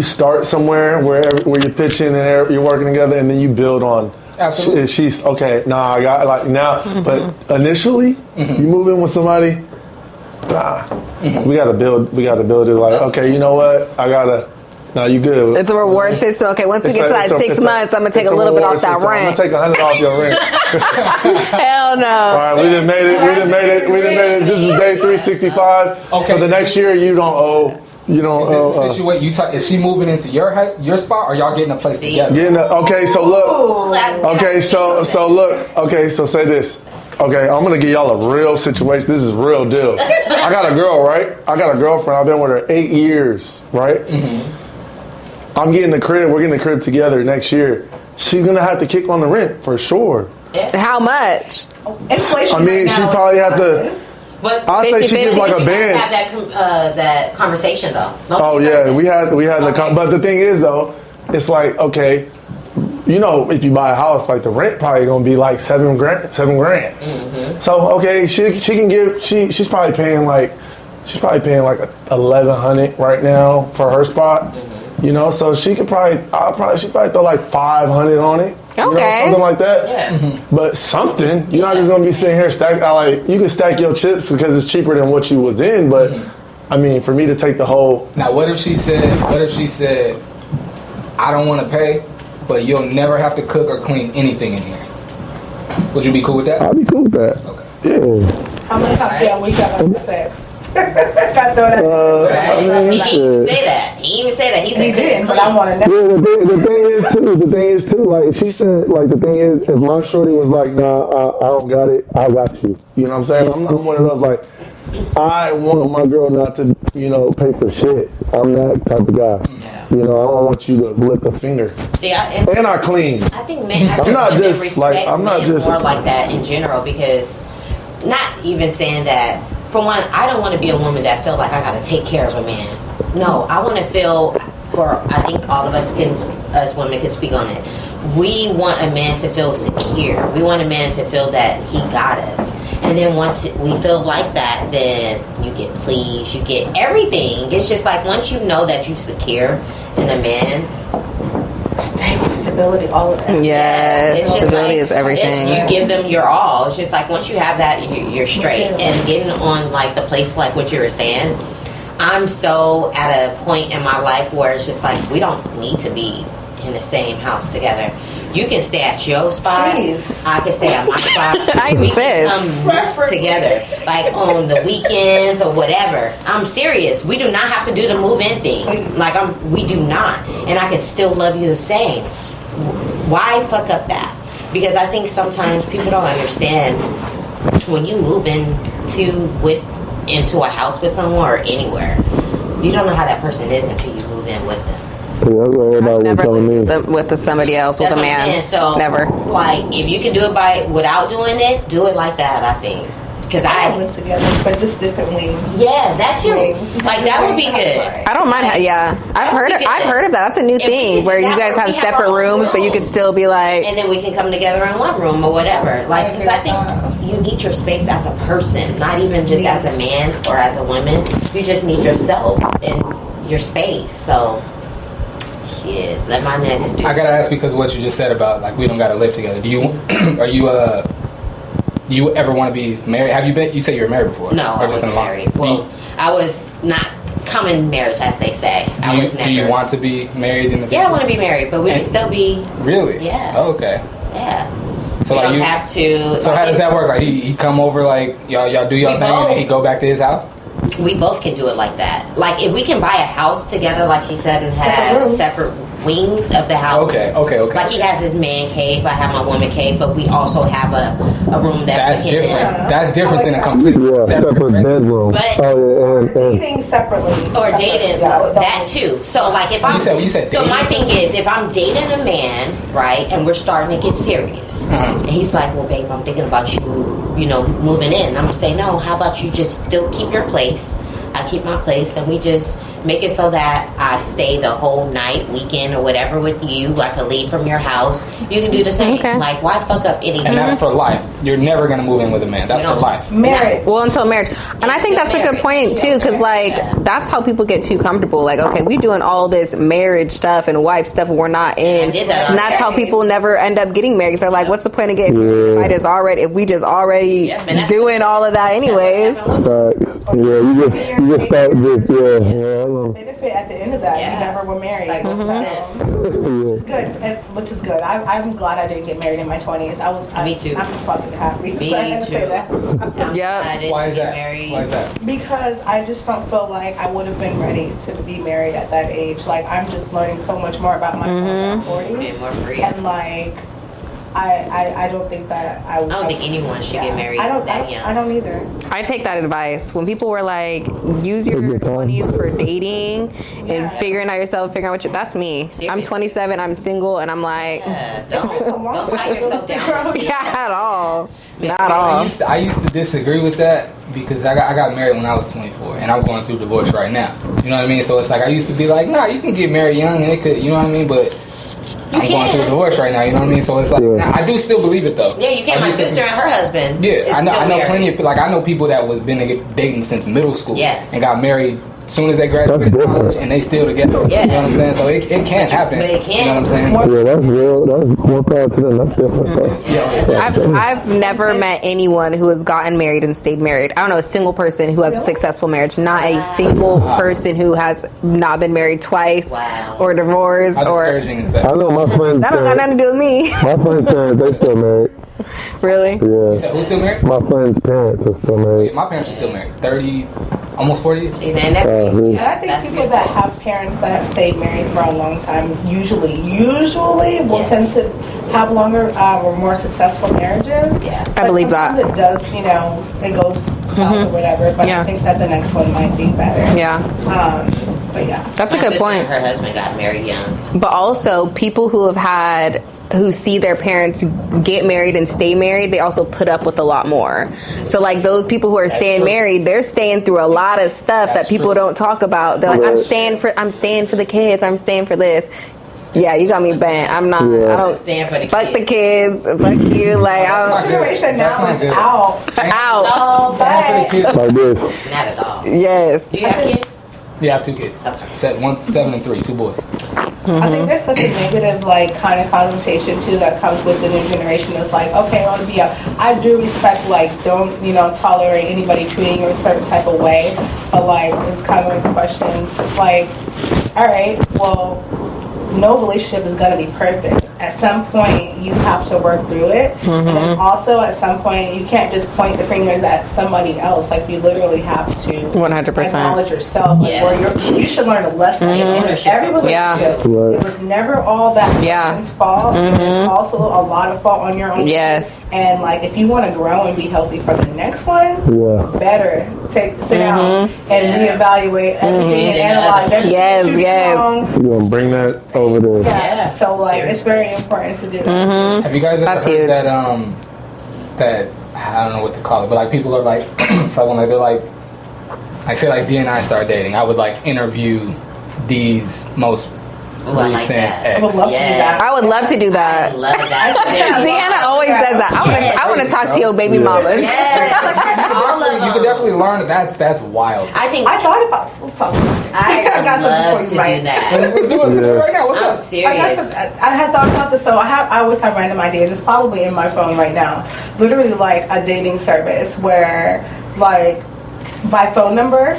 start somewhere where you're pitching and you're working together, and then you build on. Absolutely. She's okay. Nah, I got like now, but initially you move in with somebody. Nah, we gotta build it. Like okay, you know what? I gotta. No, you good. It's a reward system. Okay, once we get to that 6 months, I'm gonna take a little bit off that rent. I'm gonna take 100 off your rent. Hell no. All right, we done made it. This is day 365. Okay. For the next year, you don't owe. You don't. Is this the situation? Is she moving into your spot, or y'all getting a place together? Okay, so look. Okay, so look. Okay, so say this. Okay, I'm gonna give y'all a real situation. This is real deal. I got a girl, right? I got a girlfriend. I've been with her 8 years, right? Mm-hmm. I'm getting the crib. We're getting the crib together next year. She's gonna have to kick on the rent for sure. Yeah. How much? Inflation. I mean, she probably have to. But I'll say she gives like a band. Have that conversation though. Oh yeah, we had but the thing is though, it's like okay, you know, if you buy a house, like the rent probably gonna be like $7 grand. Mm-hmm. So okay, she can give. She's probably paying like $1,100 right now for her spot. Mm-hmm. You know, so she could probably throw like $500 on it. Okay. You know, something like that. Yeah. Mm-hmm. But something, you're not just gonna be sitting here you can stack your chips because it's cheaper than what you was in, but I mean, for me to take the whole. Now, what if she said, I don't want to pay, but you'll never have to cook or clean anything in here? Would you be cool with that? I'd be cool with that. Okay. Yeah. How many times a week have I sex? Got throw that. He didn't say that. He didn't say that. He said did, but I want to know. Yeah, the thing is too. Like if she said, like the thing is, if my shorty was like, nah, I don't got it, I got you. You know what I'm saying? I'm one of those like, I want my girl not to, pay for shit. I'm that type of guy. Yeah. I don't want you to lift a finger. See, I clean. I think men. I'm not just more like that in general because, not even saying that. For one, I don't want to be a woman that feel like I got to take care of a man. No, I want to feel. I think all of us women can speak on it. We want a man to feel secure. We want a man to feel that he got us. And then once we feel like that, then you get pleased, you get everything. It's just like once you know that you're secure in a man. Stability, all of that. Yes, stability is everything. You give them your all. It's just like once you have that, you're straight. And getting on like the place, like what you were saying, I'm so at a point in my life where it's just like we don't need to be in the same house together. You can stay at your spot. Jeez. I can stay at my spot. We can come together, like on the weekends or whatever. I'm serious. We do not have to do the move-in thing. Like we do not, and I can still love you the same. why fuck up that? Because I think sometimes people don't understand when you move into a house with someone or anywhere, you don't know how that person is until you move in with them. I've never lived with somebody else, with That's a what I'm man. saying. So, Never. like, if you can do it without doing it, do it like that, I think. Because I live together, but just different wings. Yeah, that too. Like, that would be good. I don't mind. I've heard of that. That's a new thing where you guys have separate rooms, but you could still be like. And then we can come together in one room or whatever. Like, because I think you need your space as a person, not even just as a man or as a woman. You just need yourself and your space. So, shit, let my next do. I gotta ask because of what you just said about like we don't gotta live together. Do you do you ever want to be married? Have you been? You said you were married before. No, I wasn't married. Well, I was not common marriage, as they say. I was never. Do you want to be married in the future? Yeah, I want to be married, but we can still be. Really? Yeah. Oh, okay. Yeah. So we like don't you have to. So how does that work? Like he come over, like y'all do y'all thing, and then he go back to his house. We both can do it like that. Like if we can buy a house together, like she said, and have separate wings of the house. Okay. Like he has his man cave, I have my woman cave, but we also have a room that That's we can. different. That's different than a completely separate bedroom. But and dating separately or dating that too. So like if I'm you said so my dating? thing is if I'm dating a man, right, and we're starting to get serious, and he's like, well, babe, I'm thinking about you, moving in. I'm gonna say no. How about you just still keep your place? I keep my place, and we just make it so that I stay the whole night, weekend, or whatever with you. I can leave from your house. You can do the same. Okay. Like, why fuck up anything? And that's for life. You're never gonna move in with a man. That's for life. Married. Well, until marriage. And I think that's a good point too, because like that's how people get too comfortable. Like, okay, we doing all this marriage stuff and wife stuff and we're not in. I did that. And that's how people never end up getting married. So like, what's the point of getting married if we just already doing all of that anyways? You just start this, benefit at the end of that. You never were married. Which is good. I'm glad I didn't get married in my 20s. Me too. I'm fucking happy. Me so I had to too. say that. Why is that? Because I just don't feel like I would have been ready to be married at that age. Like I'm just learning so much more about myself at 40. Being more free. And like I don't think that I would. I don't think anyone should get married that young. I don't either. I take that advice. When people were like, use your 20s for dating and figuring out yourself, figuring out that's me. Seriously. I'm 27, I'm single, and I'm like, Don't tie yourself down. at all. Not at all. I used to disagree with that because I got married when I was 24 and I'm going through divorce right now. You know what I mean? So it's like I used to be like, nah, you can get married young and it could, you know what I mean? But I'm going through a divorce right now, you know what I mean? So it's like, I do still believe it though. Yeah, you can. My sister and her husband. Yeah, I know plenty of, like I know people that was been dating since middle school. Yes. And got married as soon as they graduated college and they still together. Yeah. You know what I'm saying? So it can happen. But it can. You know what I'm saying? Yeah, that's real. That's more power to them. That's different. I've never met anyone who has gotten married and stayed married. I don't know a single person who has a successful marriage. Not a single person who has not been married twice or divorced discouraging is that? I know my friends. That don't got nothing to do with me. My friends' parents, they still married. Really? Yeah. Who's still married? My friends' parents are still married. My parents are still married. 30, almost 40 years. And I think people that have parents that have stayed married for a long time usually will tend to have longer or more successful marriages. Yeah. I believe that. It does, it goes south or whatever, but I think that the next one might be better. Yeah. But yeah. That's a My good sister point. and her husband got married young. But also, people who see their parents get married and stay married, they also put up with a lot more. So like those people who are staying married, they're staying through a lot of stuff that people don't talk about. They're like, I'm staying for the kids, I'm staying for this. Yeah, you got me banned. I'm not. I don't stand for the fuck the kids. Fuck you. Like This generation now is out. out. No, but Like this. Not at all. Yes. Do you have kids? Yeah, I have 2 kids. Okay. 7 and 3, 2 boys. I think there's such a negative kind of connotation too that comes with the new generation. It's like, okay, I do respect don't tolerate anybody treating you a certain type of way, but it's kind of the question. It's just all right, well, no relationship is gonna be perfect. at some point you have to work through it. And then also at some point you can't just point the fingers at somebody else. Like you literally have to 100%. acknowledge yourself. Like, where you should learn a lesson. Everybody Right. it was never all that person's fault. There's also a lot of fault on your own. Yes. And like if you want to grow and be healthy for the next one, better sit down and reevaluate everything and analyze everything. Yes. You're gonna bring that over there. Yeah. So like it's very important to do that. Have you guys ever That's heard huge. that I don't know what to call it, but like people are like, so when they're like, I say like D and I started dating, I would like interview these most Ooh, I like recent that. ex. I would love to do that. I would love to do I that. love that. Deanna always says that. I want to talk to your baby mamas. All of You them. could definitely learn that's wild. I think I thought about. We'll talk about it. I got something love for to you, right? do that. Let's do it right now. What's I'm up? serious. I had thought about this, so I always have random ideas. It's probably in my phone right now. Literally like a dating service where like by phone number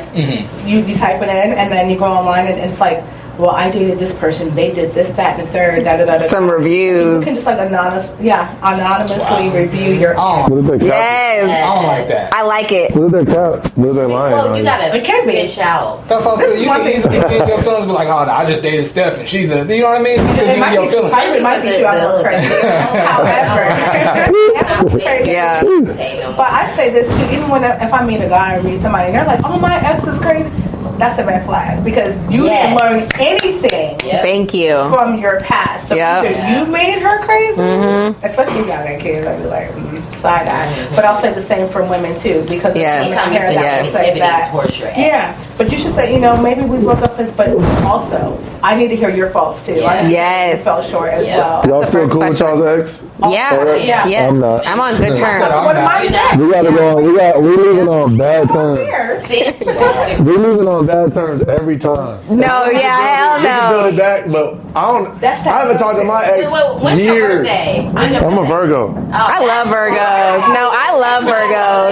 you type it in and then you go online and it's like, well, I dated this person, they did this, that, and the third, da. Some You reviews. can just like anonymously review your. Oh, What if they cap? I Yes. don't like that. I like it. What if they cap? What if they lying? Well, on you gotta It can be. fish out. That's all I'm saying. You one can thing. easily get your feelings, be like, oh, no, I just dated Steph and she's a, you know what I mean? Because It you might your be, feelings. it might be true. I'm a little crazy. However, Yeah. But I say this too, even when if I meet a guy or meet somebody and they're like, oh, my ex is crazy, that's a red flag because you didn't learn anything Thank you. from your past. So Yep. either you made her crazy, especially if y'all got kids, I'd be like, side eye. But I'll say the same for women too because Yes. it's women here that will say that. Towards your ex. Yeah, but you should say, maybe we broke up because, but also, I need to hear your faults too. I need to hear you fell short as well. Y'all the still first cool with question. y'all's ex? Yeah. Yeah. Yes. I'm not. I'm on good terms. So what am I today? We gotta go. We living on bad terms. Here. See? We living on bad terms every time. No, yeah, We can build hell it back, but I haven't talked to my ex When's your years. birthday? I'm a Virgo. I love Virgos. No, I love Virgos.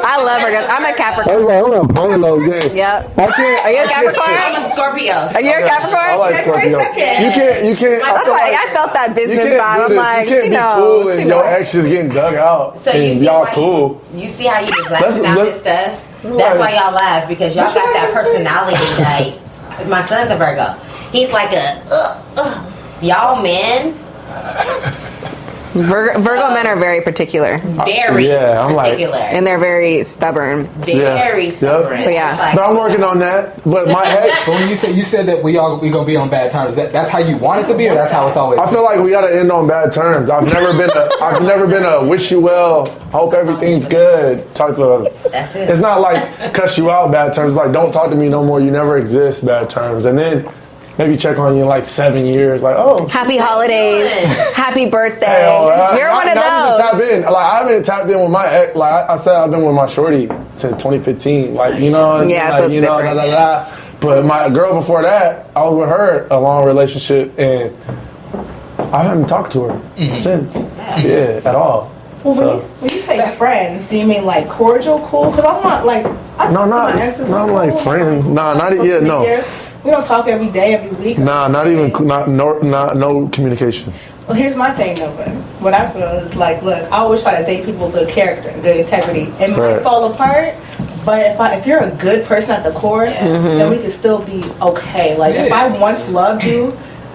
I love Virgos. I'm a Capricorn. I'm not playing those games. Yep. I can't. Are you a I'm Capricorn? a Scorpio. Are you a I Capricorn? like Scorpio. You can't. I That's feel like like I felt that you business can't vibe. do I'm this. like, You can't she be knows. cool She and your knows. ex is getting dug out. So you and see y'all why cool. You see how you just laughing out let's- this stuff? That's why y'all laugh because y'all got that personality. Like my son's a Virgo. He's like y'all men Virgo men are very particular very Yeah, I'm like- particular. and they're very stubborn. Very stubborn. But yeah. It's like- But I'm working on that. But my ex, But when you said that we gonna be on bad terms, that's how you want it to be, or that's how it's always. I feel like we gotta end on bad terms. I've never been a wish you well, hope everything's good type of. That's it. It's not like cuss you out bad terms. It's like don't talk to me no more. You never exist bad terms. And then maybe check on you in like 7 years. Like Happy holidays. Happy birthday. hell, You're one of not those. even tap in. Like I haven't tapped in with my ex. Like I said, I've been with my shorty since 2015. Like you know, it's Yeah, like, so it's different. But my girl before that, I was with her a long relationship, and I haven't talked to her since. Yeah, at all. Well, So- when you say friends, do you mean like cordial, cool? Because I'm not like Not like friends. Nah, not yet. No. We don't talk every day, every week. Nah, not even no communication. Well, here's my thing, though. But what I feel is like, look, I always try to date people with good character, good integrity. It might Right. fall apart, but if you're a good person at the core, then we can still be okay. Like if I once loved you,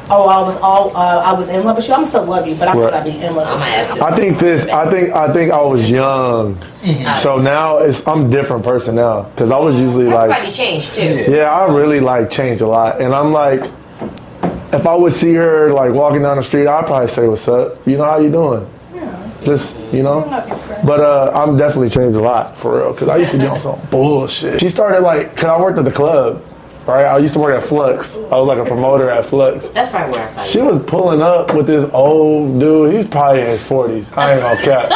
I was in love with you. I'm still love you, but I'm Right. not be in love with you. I think I was young, so now I'm a different person now because I was usually like. Everybody changed too. Yeah, I really like changed a lot, and I'm like, if I would see her like walking down the street, I'd probably say, "What's up? You know how you doing?" Just but I'm definitely changed a lot for real because I used to be on some bullshit. She started like, cause I worked at the club, right? I used to work at Flux. I was like a promoter at Flux. That's probably where I saw you. She was pulling up with this old dude. He's probably in his 40s. I ain't gonna cap.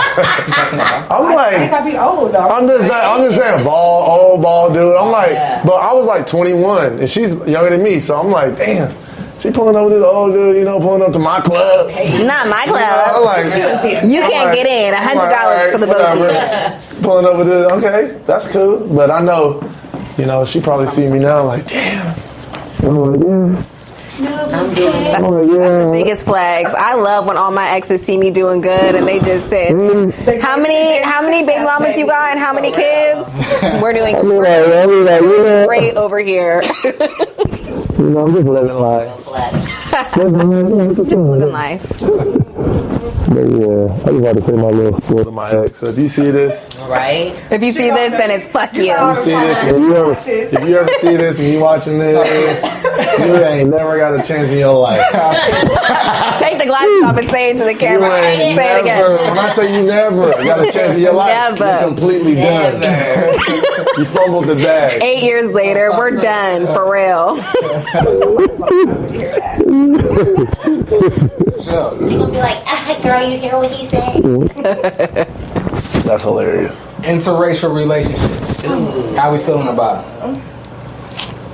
I'm I like. think I be old though. I'm just saying, old bald dude. I'm like, but I was like 21, and she's younger than me, so I'm like, damn, she pulling up with this old dude, pulling up to my club. Not my I'm club. like, You can't get in. $100 for the both of you. Pulling up with this, okay, that's cool. But I know, she probably see me now, like, damn. I'm like, yeah. I'm doing That's the biggest flex. I love when all my exes see me doing good and they just say, how many baby mamas you got and how many kids? We're doing great over here. You know, I'm just living life. Just living life. But yeah, I just had to pay my little spoil to my ex. So if you see this, right. If you see this, then it's fuck you. you see this, if you ever see this and you watching this, you ain't never got a chance in your life. Take the glasses off and say it to the camera. Say it again. When I say you never got a chance in your life, Never. you're completely done. You fumbled the bag. 8 years later, we're done for real. She gonna be like, girl, you hear what he said? That's hilarious. Interracial relationships. How we feeling about them?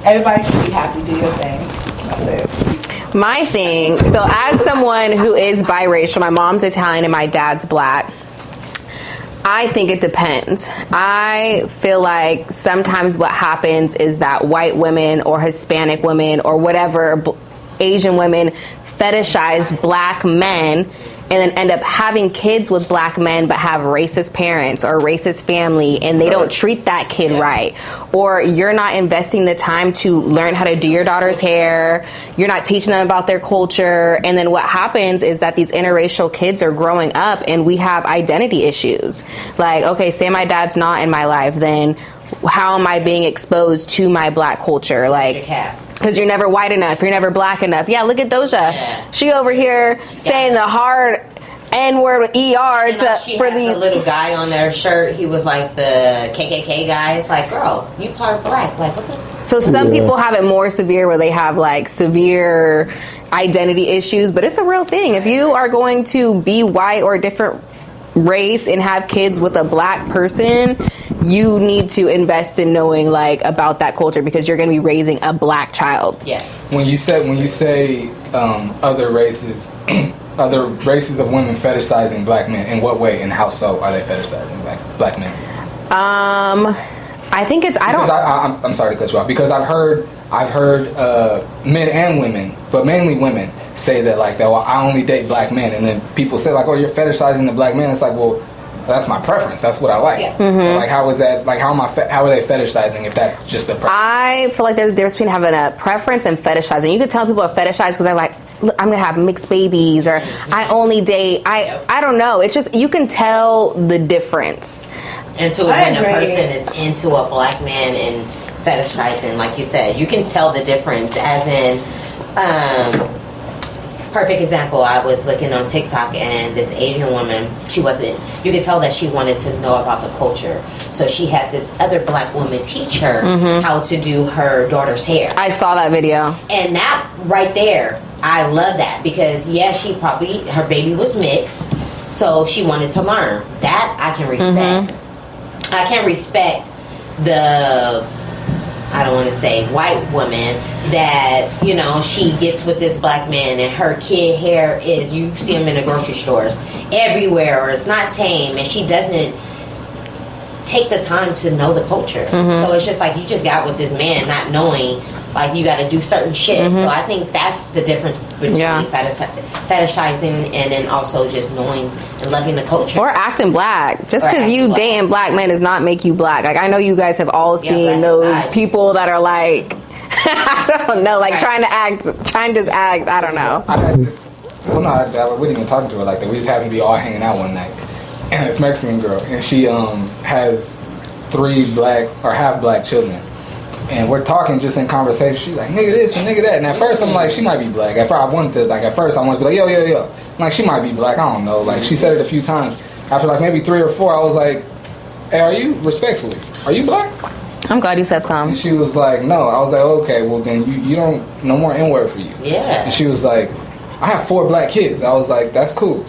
Everybody can be happy, do your thing. That's it. My thing, so as someone who is biracial, my mom's Italian and my dad's black, I think it depends. I feel like sometimes what happens is that white women or Hispanic women or whatever, Asian women fetishize black men and then end up having kids with black men but have racist parents or racist family and they don't treat that kid right. Or you're not investing the time to learn how to do your daughter's hair. You're not teaching them about their culture. And then what happens is that these interracial kids are growing up and we have identity issues. Like, okay, say my dad's not in my life, then how am I being exposed to my black culture? Like, because you're never white enough, you're never black enough. Yeah, look at Doja. Yeah. She over here saying the hard N-word with ER for the little guy on their shirt. He was like the KKK guy. It's like, girl, you part black. Like, what the? So some people have it more severe where they have like severe identity issues, but it's a real thing. If you are going to be white or a different race and have kids with a black person, you need to invest in knowing like about that culture because you're going to be raising a black child. Yes. When you say other races other races of women fetishizing black men, in what way and how so are they fetishizing black men? I think it's I'm sorry to cut you off because I've heard men and women, but mainly women, say that like that. Well, I only date black men, and then people say like, "Oh, you're fetishizing the black man." It's like, well, that's my preference. That's what I like. Yeah. Mm-hmm. So like, how is that? Like, how are they fetishizing if that's just a preference? I feel like there's a difference between having a preference and fetishizing. You could tell people are fetishized because they're like, look, I'm gonna have mixed babies, or I only date. I don't know. It's just you can tell the difference. And to when a person is into a black man and fetishizing, like you said, you can tell the difference. As in, perfect example, I was looking on TikTok and this Asian woman, you could tell that she wanted to know about the culture. So she had this other black woman teach her how to do her daughter's hair. I saw that video. And that right there, I love that because her baby was mixed, so she wanted to learn. That I can respect. I can respect the, I don't want to say white woman that, she gets with this black man and her kid hair is, you see them in the grocery stores everywhere, or it's not tame, and she doesn't take the time to know the culture. So it's just like you just got with this man not knowing, like, you got to do certain shit. So I think that's the difference between fetishizing and then also just knowing and loving the culture. Or acting black. Just because you dating black men does not make you black. Like, I know you guys have all seen those people that are like, I don't know, like trying to just act, I don't know. We didn't even talk to her like that. We just happened to be all hanging out one night. And it's Mexican girl. And she has 3 black or half black children. And we're talking just in conversation. She's like, nigga this and nigga that. And at first I'm like, she might be black. At first I wanted to be like, yo. I'm like, she might be black. I don't know. Like, she said it a few times. After like maybe 3 or 4, I was like, hey, are you black? I'm glad you said something. And she was like, no. I was like, okay, well then you don't, no more N-word for you. Yeah. And she was like, I have 4 black kids. I was like, that's cool.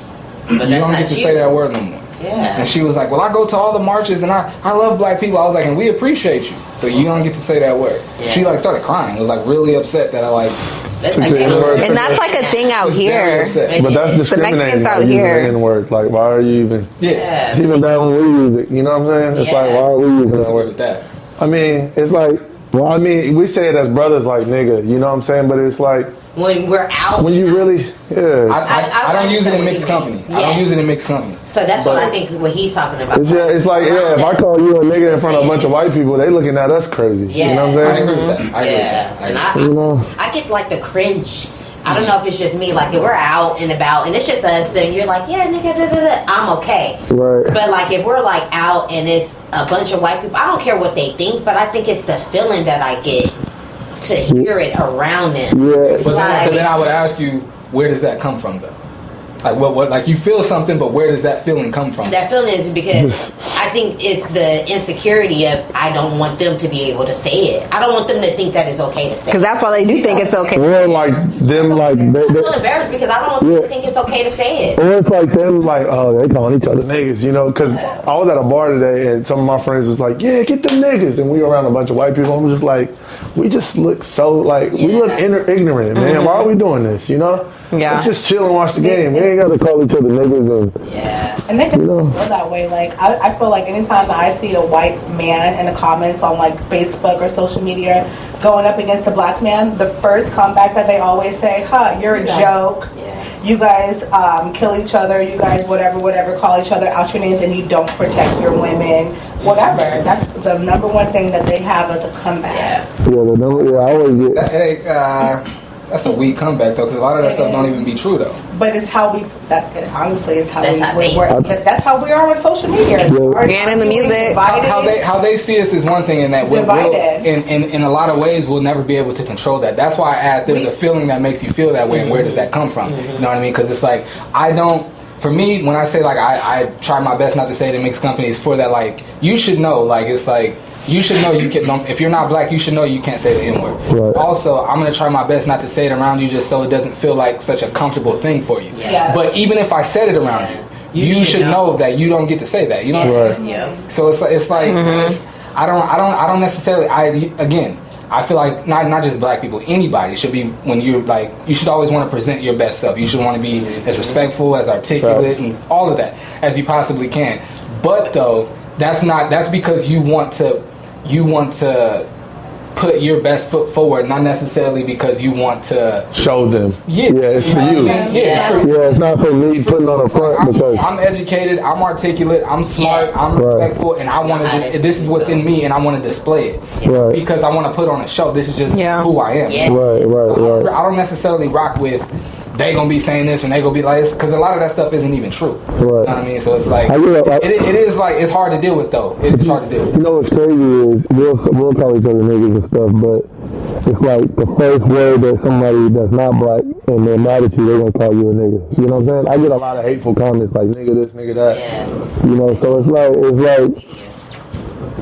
But you don't get to say that word no more. Yeah. And she was like, well, I go to all the marches and I love black people. I was like, and we appreciate you, but you don't get to say that word. Yeah. She like started crying. It was like really upset that I like. That's like and that's like a thing out here. But that's discriminating. The Mexicans out here. The N-word. Like, why are you even? Yeah. It's even bad when we use it. You know what I'm saying? It's like, why are we using that word? That. I mean, it's like, we say it as brothers, like nigga. You know what I'm saying? But it's like, when we're out. When you really, yeah. I don't use it in mixed company. Yes. I don't use it in mixed company. So that's what I think what he's talking about. It's like, yeah, if I call you a nigga in front of a bunch of white people, they looking at us crazy. Yeah. You know what I'm I saying? agree with that. I agree with that. And I get like the cringe. I don't know if it's just me. Like if we're out and about and it's just us and you're like, yeah, nigga, da, da, da, I'm okay. Right. But like if we're like out and it's a bunch of white people, I don't care what they think, but I think it's the feeling that I get to hear it around them. Yeah. But then I would ask you, where does that come from though? Like what like you feel something, but where does that feeling come from? That feeling is because I think it's the insecurity of I don't want them to be able to say it. I don't want them to think that it's okay to say it. Because that's why they do think it's okay. Or like them, like I feel embarrassed because I don't want them to think it's okay to say it. or it's like them, like, oh, they calling each other niggas, you know? Because I was at a bar today and some of my friends was like, yeah, get them niggas, and we were around a bunch of white people. I'm just like, we just look so like we look ignorant, man. Why are we doing this? You know? Yeah. Let's just chill and watch the game. We ain't got to call each other niggas. And, And they can feel that way. Like I feel like anytime that I see a white man in the comments on like Facebook or social media going up against a black man, the first comeback that they always say, "Huh, you're a joke. You guys kill each other. You guys whatever, call each other out your names, and you don't protect your women. Whatever." That's the number one thing that they have as a comeback. I always get. That's a weak comeback though, because a lot of that stuff don't even be true though. But it's how we. Honestly, it's how That's how they that's how we are on social media. And in the music. How they see us is one thing, in that we'll Divided. in a lot of ways we'll never be able to control that. That's why I asked. There's a feeling that makes you feel that way, and where does that come from? You know what I mean? Because it's like I don't. For me, when I say like I try my best not to say it in mixed companies, for that like you should know, like it's like. You should know you can. If you're not black, you should know you can't say the N-word. Right. Also, I'm gonna try my best not to say it around you, just so it doesn't feel like such a comfortable thing for you. Yes. But even if I said it around you should know that you don't get to say that. You know. Right. So it's like I don't necessarily. I feel like not just black people, anybody should be, when you're like, you should always want to present your best self. You should want to be as respectful, as articulate, and all of that as you possibly can. But though, that's because you want to put your best foot forward, not necessarily because you want to show them. Yeah, it's for you. It's not for me putting on a front because I'm educated, I'm articulate, I'm smart, I'm respectful, and I want to. This is what's in me, and I want to display it because I want to put on a show. This is just who I am. Right. I don't necessarily rock with. They gonna be saying this and they gonna be like this, because a lot of that stuff isn't even true. Right. You know what I mean? So it's like it is like it's hard to deal with though. It's hard to deal with. You know what's crazy is we'll call each other niggas and stuff, but it's like the first word that somebody that's not black and they're mad at you, they're gonna call you a nigga. You know what I'm saying? I get a lot of hateful comments like nigga this, nigga that. You know, so it's like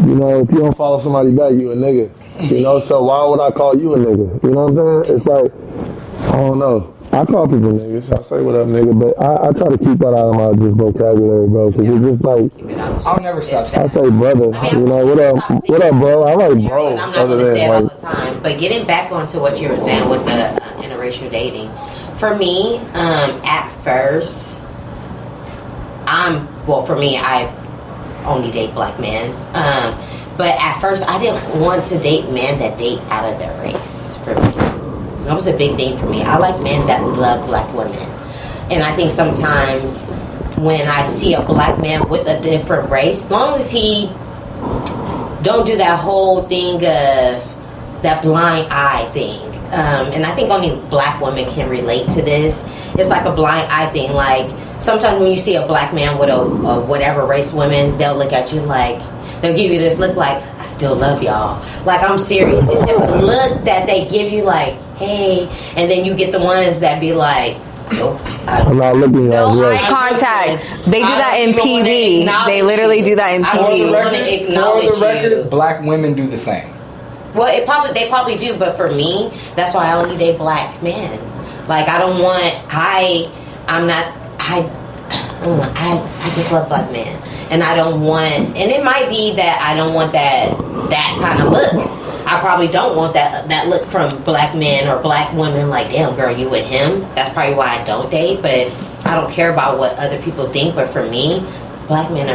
you know, if you don't follow somebody back, you a nigga. You know, so why would I call you a nigga? You know what I'm saying? It's like I don't know. I call people niggas. I say what up, nigga, but I try to keep that out of my just vocabulary, bro, because it's just like I'll never stop I say brother. You know, what up, bro? I like bro. I'm not going to say it all the time, but getting back onto what you were saying with the interracial dating, for me, at first, I only date black men, but at first I didn't want to date men that date out of their race. For me, that was a big thing for me. I like men that love black women, and I think sometimes when I see a black man with a different race, as long as he don't do that whole thing of that blind eye thing, and I think only black women can relate to this. It's like a blind eye thing. Like sometimes when you see a black man with a whatever race woman, they'll look at you like, they'll give you this look like, I still love y'all. Like, I'm serious. It's just a look that they give you like, hey. And then you get the ones that be like, nope. I'm not looking at eye contact. They do that in PV. They literally do that in PV. For the record, black women do the same. Well, they probably do, but for me, that's why I only date black men. Like, I don't want, I just love black men. And I don't want, and it might be that I don't want that kind of look. I probably don't want that look from black men or black women, like, damn girl, you with him? That's probably why I don't date, but I don't care about what other people think. But for me, black men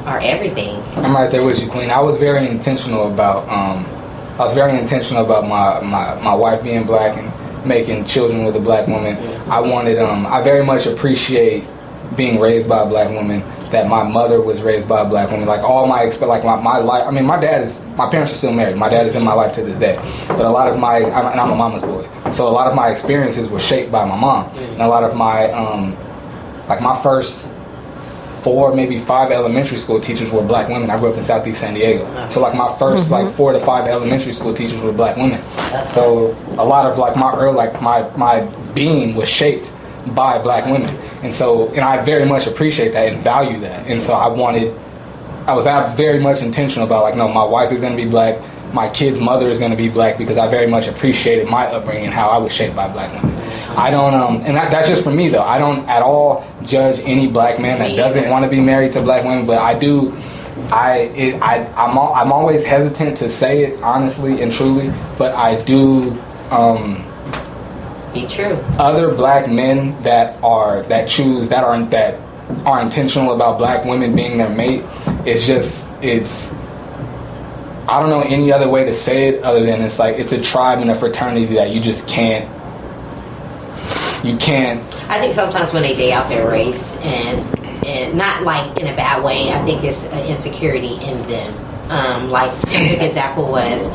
are everything. I'm right there with you, Queen. I was very intentional about my wife being black, making children with a black woman. I wanted, I very much appreciate being raised by a black woman, that my mother was raised by a black woman. Like all my life, I mean, my parents are still married. My dad is in my life to this day. But a lot of and I'm a mama's boy. So a lot of my experiences were shaped by my mom. And a lot of my, like my first 4, maybe 5 elementary school teachers were black women. I grew up in Southeast San Diego. So like my first like 4 to 5 elementary school teachers were black women. So a lot of like my being was shaped by black women. And so, and I very much appreciate that and value that. And so I was very much intentional about like, no, my wife is going to be black. My kid's mother is going to be black, because I very much appreciated my upbringing and how I was shaped by black women. I don't, and that's just for me though. I don't at all judge any black man that doesn't want to be married to black women, but I do. I'm always hesitant to say it honestly and truly, but I do. Be true. Other black men that are intentional about black women being their mate. It's. I don't know any other way to say it other than it's like it's a tribe and a fraternity that you just can't. You can't. I think sometimes when they date out their race and not like in a bad way, I think it's an insecurity in them. Like a perfect example was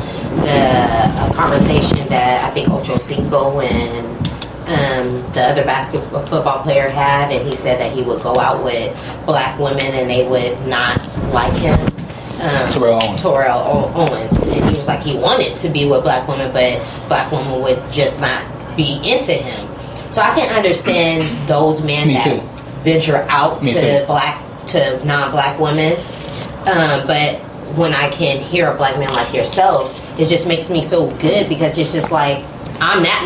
the conversation that I think Ocho Cinco and the other football player had, and he said that he would go out with black women and they would not like him. Terrell Owens. And he was like he wanted to be with black women, but black women would just not be into him. So I can understand those men that venture out to non-black women, but when I can hear a black man like yourself, it just makes me feel good, because it's just like I'm that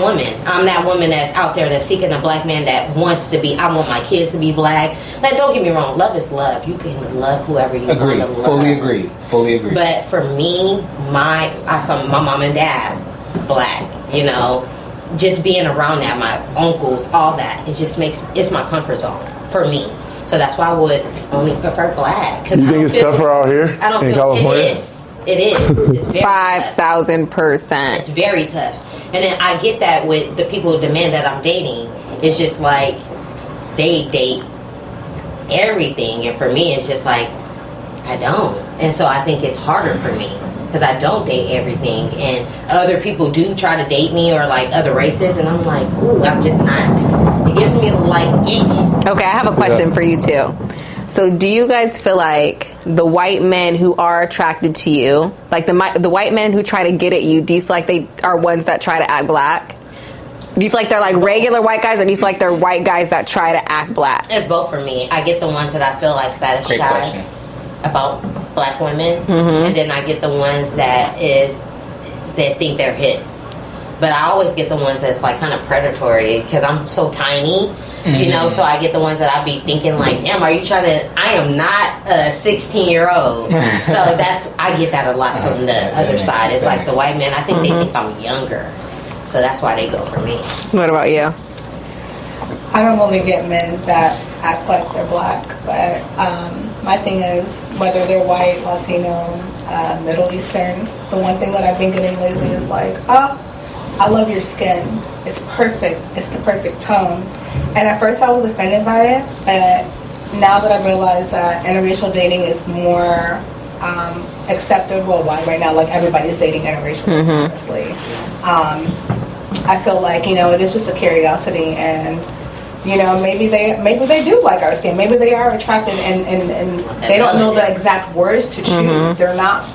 woman that's out there that's seeking a black man that wants to be. I want my kids to be black. Like, don't get me wrong, love is love. You can love whoever you want to love. Fully agree. But for me, I saw my mom and dad black, you know. Just being around that, my uncles, all that, it's my comfort zone for me. So that's why I would only prefer black. You think it's tougher out here in California? It is. It's very 5,000%. It's very tough. And then I get that with the people, the men that I'm dating. It's just like they date everything, and for me, it's just like I don't. And so I think it's harder for me, because I don't date everything, and other people do try to date me, or like other races, and I'm like, ooh, I'm just not. It gives me like ick. Okay, I have a question for you too. So do you guys feel like the white men who are attracted to you, like the white men who try to get at you, do you feel like they are ones that try to act black? Do you feel like they're like regular white guys, or do you feel like they're white guys that try to act black? It's both for me. I get the ones that I feel like fetishize about black women, and then I get the ones that think they're hip. But I always get the ones that's like kind of predatory, because I'm so tiny, you know. So I get the ones that I be thinking like, damn, are you trying to? I am not a 16-year-old. So I get that a lot from the other side. It's like the white men. I think they think I'm younger, so that's why they go for me. What about you? I don't only get men that act like they're black, but my thing is, whether they're white, Latino, Middle Eastern, the one thing that I've been getting lately is like, oh, I love your skin. It's perfect. It's the perfect tone. And at first I was offended by it, but now that I realize that interracial dating is more accepted worldwide right now, like everybody's dating interracial, honestly. I feel like, you know, it is just a curiosity, and you know, maybe they do like our skin. Maybe they are attracted, and they don't know the exact words to choose. They're not.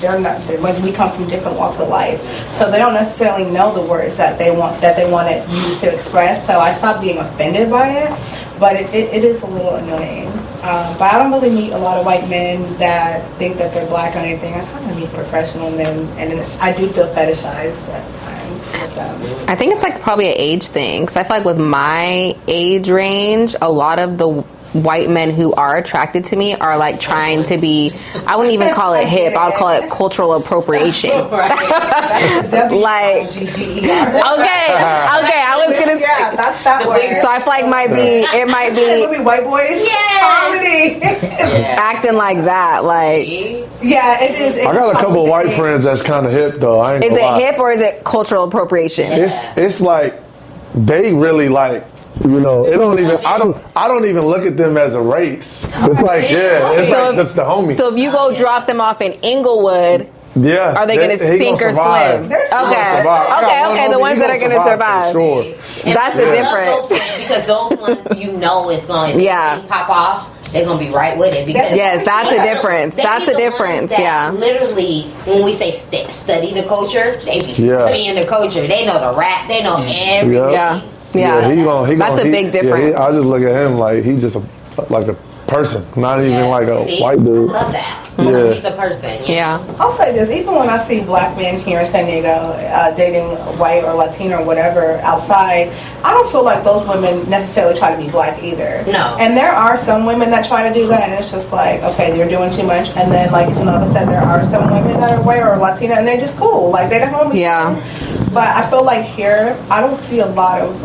When we come from different walks of life, so they don't necessarily know the words that they want to use to express. So I stopped being offended by it, but it is a little annoying. But I don't really meet a lot of white men that think that they're black or anything. I kind of meet professional men, and I do feel fetishized at times with them. I think it's like probably an age thing, because I feel like with my age range, a lot of the white men who are attracted to me are like trying to be, I wouldn't even call it hip, I would call it cultural appropriation. Like, okay, I was gonna yeah, that's that word. So I feel like it might be white boys. Yes. acting like that, like. Yeah, it is. I got a couple of white friends that's kind of hip though. I ain't Is gonna it lie. hip or is it cultural appropriation? It's like they really like. You know, it don't even. I don't even look at them as a race. It's like, yeah, it's So like if- that's the homie. So if you go drop them off in Inglewood, Yeah. are they going to he sink or survive. swim? They're still Okay, gonna survive. okay. The ones that are going to survive. For sure. That's the difference. Because those ones you know is going to Yeah. pop off. They're gonna be right with it because Yes, that's a difference. they That's be a the ones difference. that Yeah. Literally, when we say study the culture, they be studying the culture. They know the rap. They know everything. Yeah. Yeah. That's a big difference. I just look at him like he's just like a person, not even like a See? white dude. I love that. Yeah. He's a person. Yeah. I'll say this, even when I see black men here in San Diego dating white or Latino or whatever outside, I don't feel like those women necessarily try to be black either. No. And there are some women that try to do that, and it's just like, okay, you're doing too much. And then, like Nova said, there are some women that are white or Latina, and they're just cool. Like, they don't want to be Yeah. But I feel like here, I don't see a lot of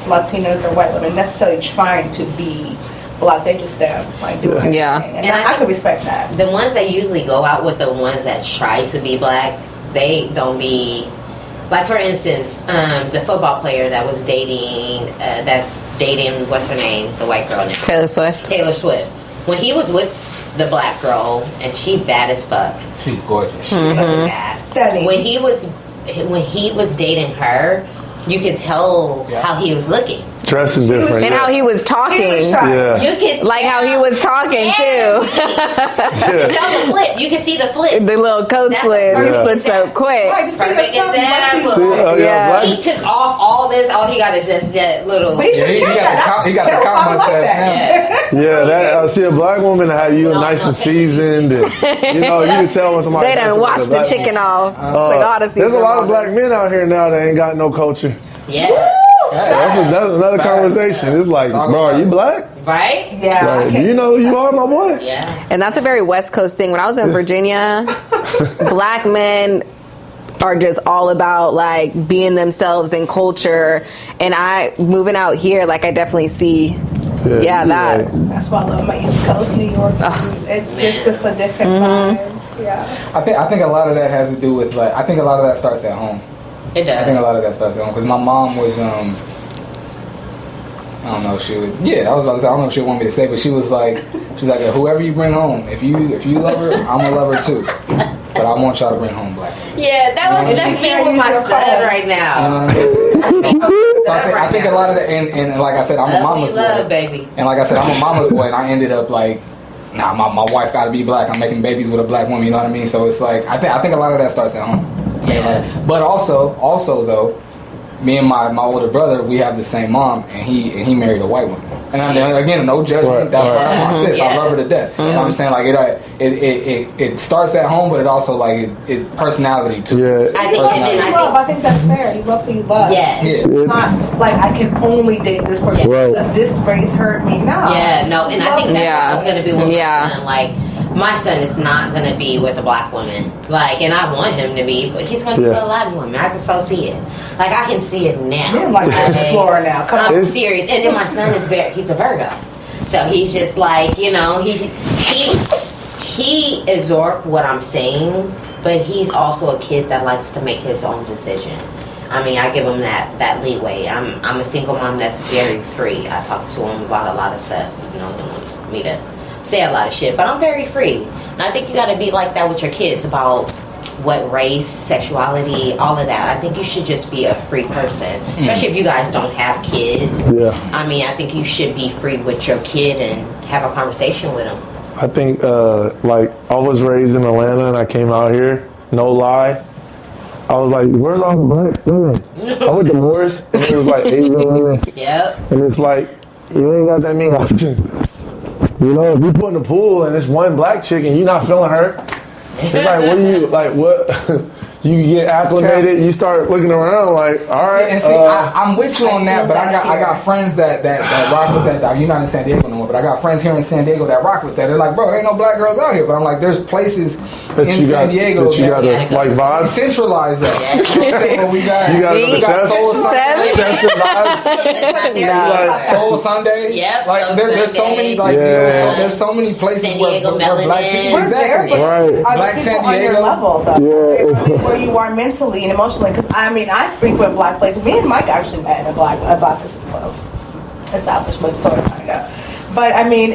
Latinas or white women necessarily trying to be black. They just them, like, doing everything. Yeah. And I could respect that. The ones that usually go out with the ones that try to be black, they don't be. Like, for instance, the football player that was dating, what's her name, the white girl now, Taylor Swift. Taylor Swift. When he was with the black girl, and she bad as fuck. She's gorgeous. Bad. Stunning. When he was dating her, you could tell how he was looking. Dressing different. And how he was talking. Yeah. You could Like how he was talking too. You tell the flip. You can see the flip. The little coat slits. He Yeah. switched up quick. Right, just be Perfect yourself, example. See, Yeah. black, He took off all this. All he got is just that little. But he should Yeah, he kept got the that. cop- he got the That's cop I like mustache that. now. yeah, that I see a black woman have you No, nice no, and thank seasoned, and you know you can tell when somebody. They done messing with washed a the black chicken off. woman. Like, all this There's a lot of black men out here now that ain't got no culture. Yeah. That's another conversation. It's like, bro, are you black? Right? Yeah. I Like, do can't- you know who you are, my boy? Yeah. And that's a very West Coast thing. When I was in Virginia, black men are just all about like being themselves and culture. And moving out here, like I definitely see, that. like, That's why I love my East Coast, New York. It's just a different vibe. Yeah. I think a lot of that has to do with like I think a lot of that starts at home. It does. I think a lot of that starts at home because my mom was I don't know if she would. Yeah, I was about to say I don't know if she would want me to say, but she's like whoever you bring home, if you love her, I'm gonna love her too. But I want y'all to bring home black. Yeah, that's me with my son right You now. know what I mean? So I think a lot of that, and like I said, I'm a mama's boy. Love, baby. And like I said, I'm a mama's boy, and I ended up like, nah, my wife got to be black. I'm making babies with a black woman. You know what I mean? So it's like I think a lot of that starts at home. Yeah. But also though, me and my older brother, we have the same mom, and he married a white woman. And again, no judgment. Right, That's right. my sis. I love her to death. You know what I'm saying? Like it starts at home, but it also like it's personality too. Yeah. I think Personality. I think that's fair. You love who you love. Yeah. It's not like I can only date this person. Right. This race hurt me. No. Yeah, no, and I think that's Yeah. what's gonna be with Yeah. my son. Like, my son is not gonna be with a black woman. Like, and I want him to be, but he's gonna be with a Latin woman. I can so see it. Like, I can see it now. You're like an explorer now. Come on. I'm serious. And then my son is he's a Virgo. So he's just like, you know, he absorbs what I'm saying, but he's also a kid that likes to make his own decision. I mean, I give him that leeway. I'm a single mom that's very free. I talk to him about a lot of stuff. You know, he don't want me to say a lot of shit, but I'm very free. And I think you got to be like that with your kids about what race, sexuality, all of that. I think you should just be a free person, especially if you guys don't have kids. Yeah. I mean, I think you should be free with your kid and have a conversation with them. I think like I was raised in Atlanta and I came out here. No lie. I was like, where's all the black women? I went to Morris and it was like Asian women. Yep. And it's like, you ain't got that many options. You know, if you put in the pool and it's one black chick and you're not feeling her, it's like, what do you, like, what? You get acclimated, you start looking around like, all right. And see, I'm with you on that, but I got friends that rock with that. You're not in San Diego no more, but I got friends here in San Diego that rock with that. They're like, bro, there ain't no black girls out here. But I'm like, there's places in San Diego that you gotta like vibes. Centralize that. You know what I'm saying? But we got You got Soul Sunday. chefs and vibes. Like Soul Sunday. Yep, Like Soul there's so Sunday. many like there's so many places San where Diego black Melanin. people We're there, exactly. but Right. are Black the San people on your Diego. level, though? Yeah. Where where you are mentally and emotionally. Because I mean, I frequent black places. Me and Mike actually met in a black establishment, sort of, kind of. But I mean,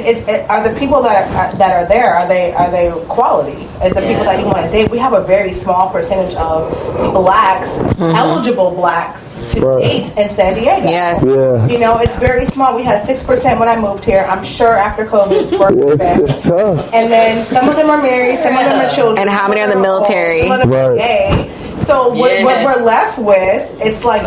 are the people that are there? Are they quality? Is the people that you want to date? We have a very small percentage of blacks, eligible blacks, to date in San Diego. Yes. Yeah. You know, it's very small. We had 6% when I moved here. I'm sure after COVID it's 4%. It's tough. And then some of them are married, some of them are children. And how many are in the military? Some of them are gay. So what we're left with, it's like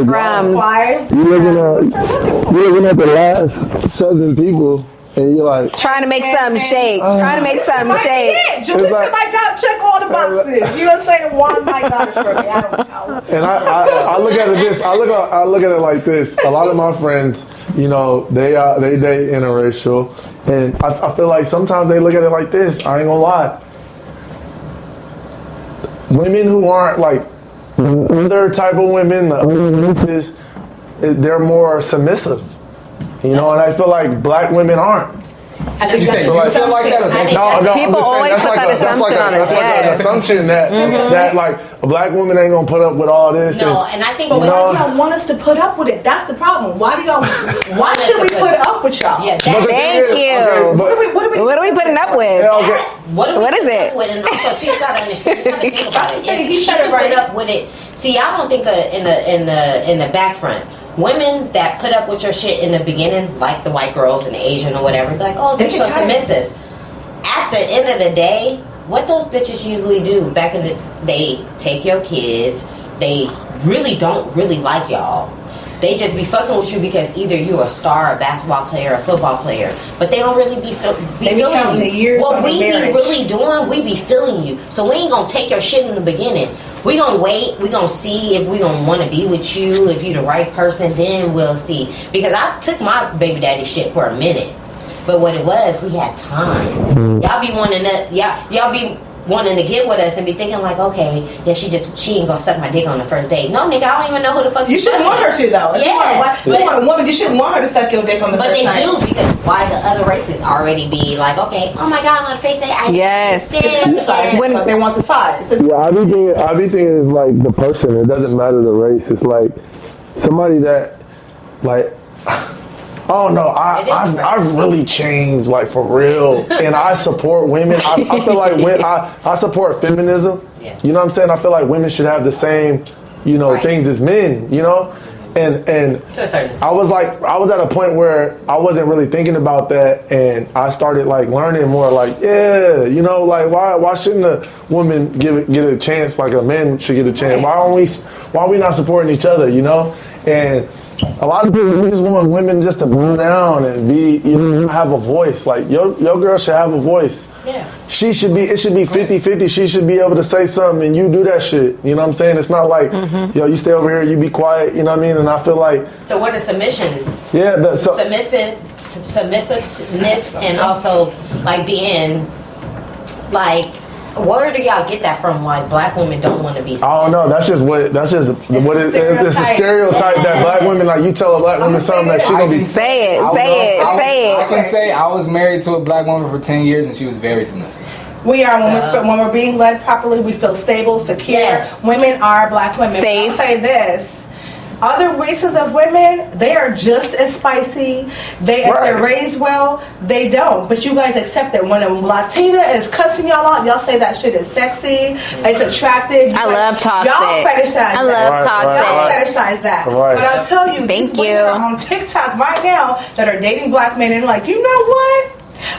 crumbs. 5. You're looking at the last 7 people, and you're like Trying to make something shake. Trying to make something shake. Just listen, my God, check all the boxes. You know what I'm saying? One, my God, is for me. I don't know. And I look at it this. I look at it like this. A lot of my friends, you know, they date interracial, and I feel like sometimes they look at it like this. I ain't gonna lie. Women who aren't like other type of women, they're more submissive, you know. And I feel like black women aren't. I think You that's feel like that? Or I think people always put that assumption on us. That's like an assumption that like a black woman ain't gonna put up with all this. No, and I think But why do y'all want us to put up with it? That's the problem. Why should we put up with y'all? Yeah, Thank you. What What are we putting up with? What is it? With, and also, too, you gotta understand. You gotta think about it. He If she said it can right. put up with it. See, I don't think in the back front. Women that put up with your shit in the beginning, like the white girls and the Asian or whatever, be like, oh, they're so submissive. At the end of the day, what those bitches usually do back in the they take your kids. They really don't really like y'all. They just be fucking with you because either you're a star, a basketball player, a football player, but they don't really be feeling counting the years What on the we be marriage. really doing, we be feeling you. So we ain't gonna take your shit in the beginning. We gonna wait. We gonna see if we gonna want to be with you. If you the right person, then we'll see. Because I took my baby daddy shit for a minute, but what it was, we had time. Y'all be wanting to, y'all be wanting to get with us and be thinking like, okay, yeah, she ain't gonna suck my dick on the first date. No, nigga, I don't even know who the fuck You shouldn't want her to, though. If Yeah, you want a woman, you shouldn't want her to suck your dick on the But first they night. do, because why the other races already be like, okay, oh my God, on the face, Yes. It's the size. When- They want the size. Yeah, I be thinking it's like the person. It doesn't matter the race. It's like somebody that, like, I don't know. I've really changed, like, for real, and I support women. I feel like I support feminism. Yeah. You know what I'm saying? I feel like women should have the same, you know, things as men. You know, and to a certain extent. I was at a point where I wasn't really thinking about that, and I started like learning more. Like, yeah, you know, like why shouldn't a woman get a chance like a man should get a chance? Why are we not supporting each other? You know, and a lot of people, we just want women just to bow down and be, you know, have a voice. Like your girl should have a voice. Yeah. It should be 50-50. She should be able to say something and you do that shit. You know what I'm saying? It's not like, yo, you stay over here, you be quiet. You know what I mean? And I feel like, So what is submission? yeah, Submissiveness, and also like being like, where do y'all get that from? Why black women don't want to be? I don't know. That's just what it, it's a stereotype that black women, like, you tell a black woman something that she gonna be. Say it. I Say can it. say I was married to a black woman for 10 years and she was very submissive. We are when we're being led properly. We feel stable, secure. Yes. Women are black women. Safe. I'll say this: other races of women, they are just as spicy. If they're raised well, they don't. But you guys accept it. When a Latina is cussing y'all out, y'all say that shit is sexy. It's attractive. I love toxic. Y'all fetishize I love toxic. Y'all fetishize that. Right. But I'll tell you, Thank these women you. are on TikTok right now that are dating black men and like, you know what?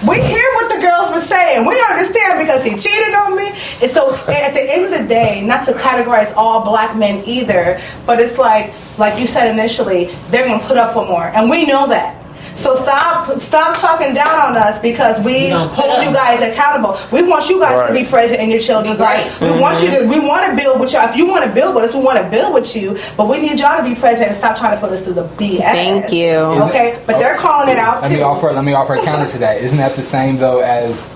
We hear what the girls were saying. We understand because he cheated on me. And so at the end of the day, not to categorize all black men either, but it's like you said initially, they're going to put up with more. And we know that. So stop talking down on us because we hold you guys accountable. We want you guys to be present in your children's life. We want you to. We want to build with y'all. If you want to build with us, we want to build with you. But we need y'all to be present and stop trying to put us through the BS. Thank you. Okay, but they're calling it out Let too. me offer a counter to that. Isn't that the same though as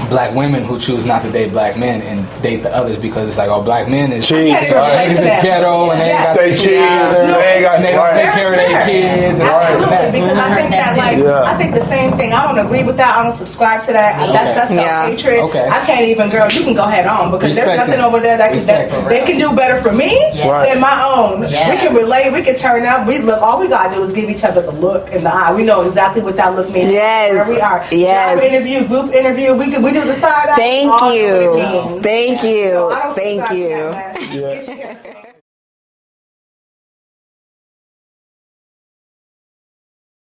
black women who choose not to date black men and date the others because it's like, oh, black men is Cheat. niggas is ghetto and they ain't got They shit cheat. together. They ain't got- and they don't take care of their kids. And Absolutely, because I think that like I think the same thing. I don't agree with that. I don't subscribe to that. That's self-hatred. Okay. I can't even, girl. You can go head on because there's nothing over there that they can do better for me than my own. We can relate. We can turn up. We look. All we gotta do is give each other the look in the eye. We know exactly what that look means. Yes. Where we are. Yes. Job interview, group interview. We do the side eye. Thank you. So I don't Thank subscribe to you. that mess. Yeah.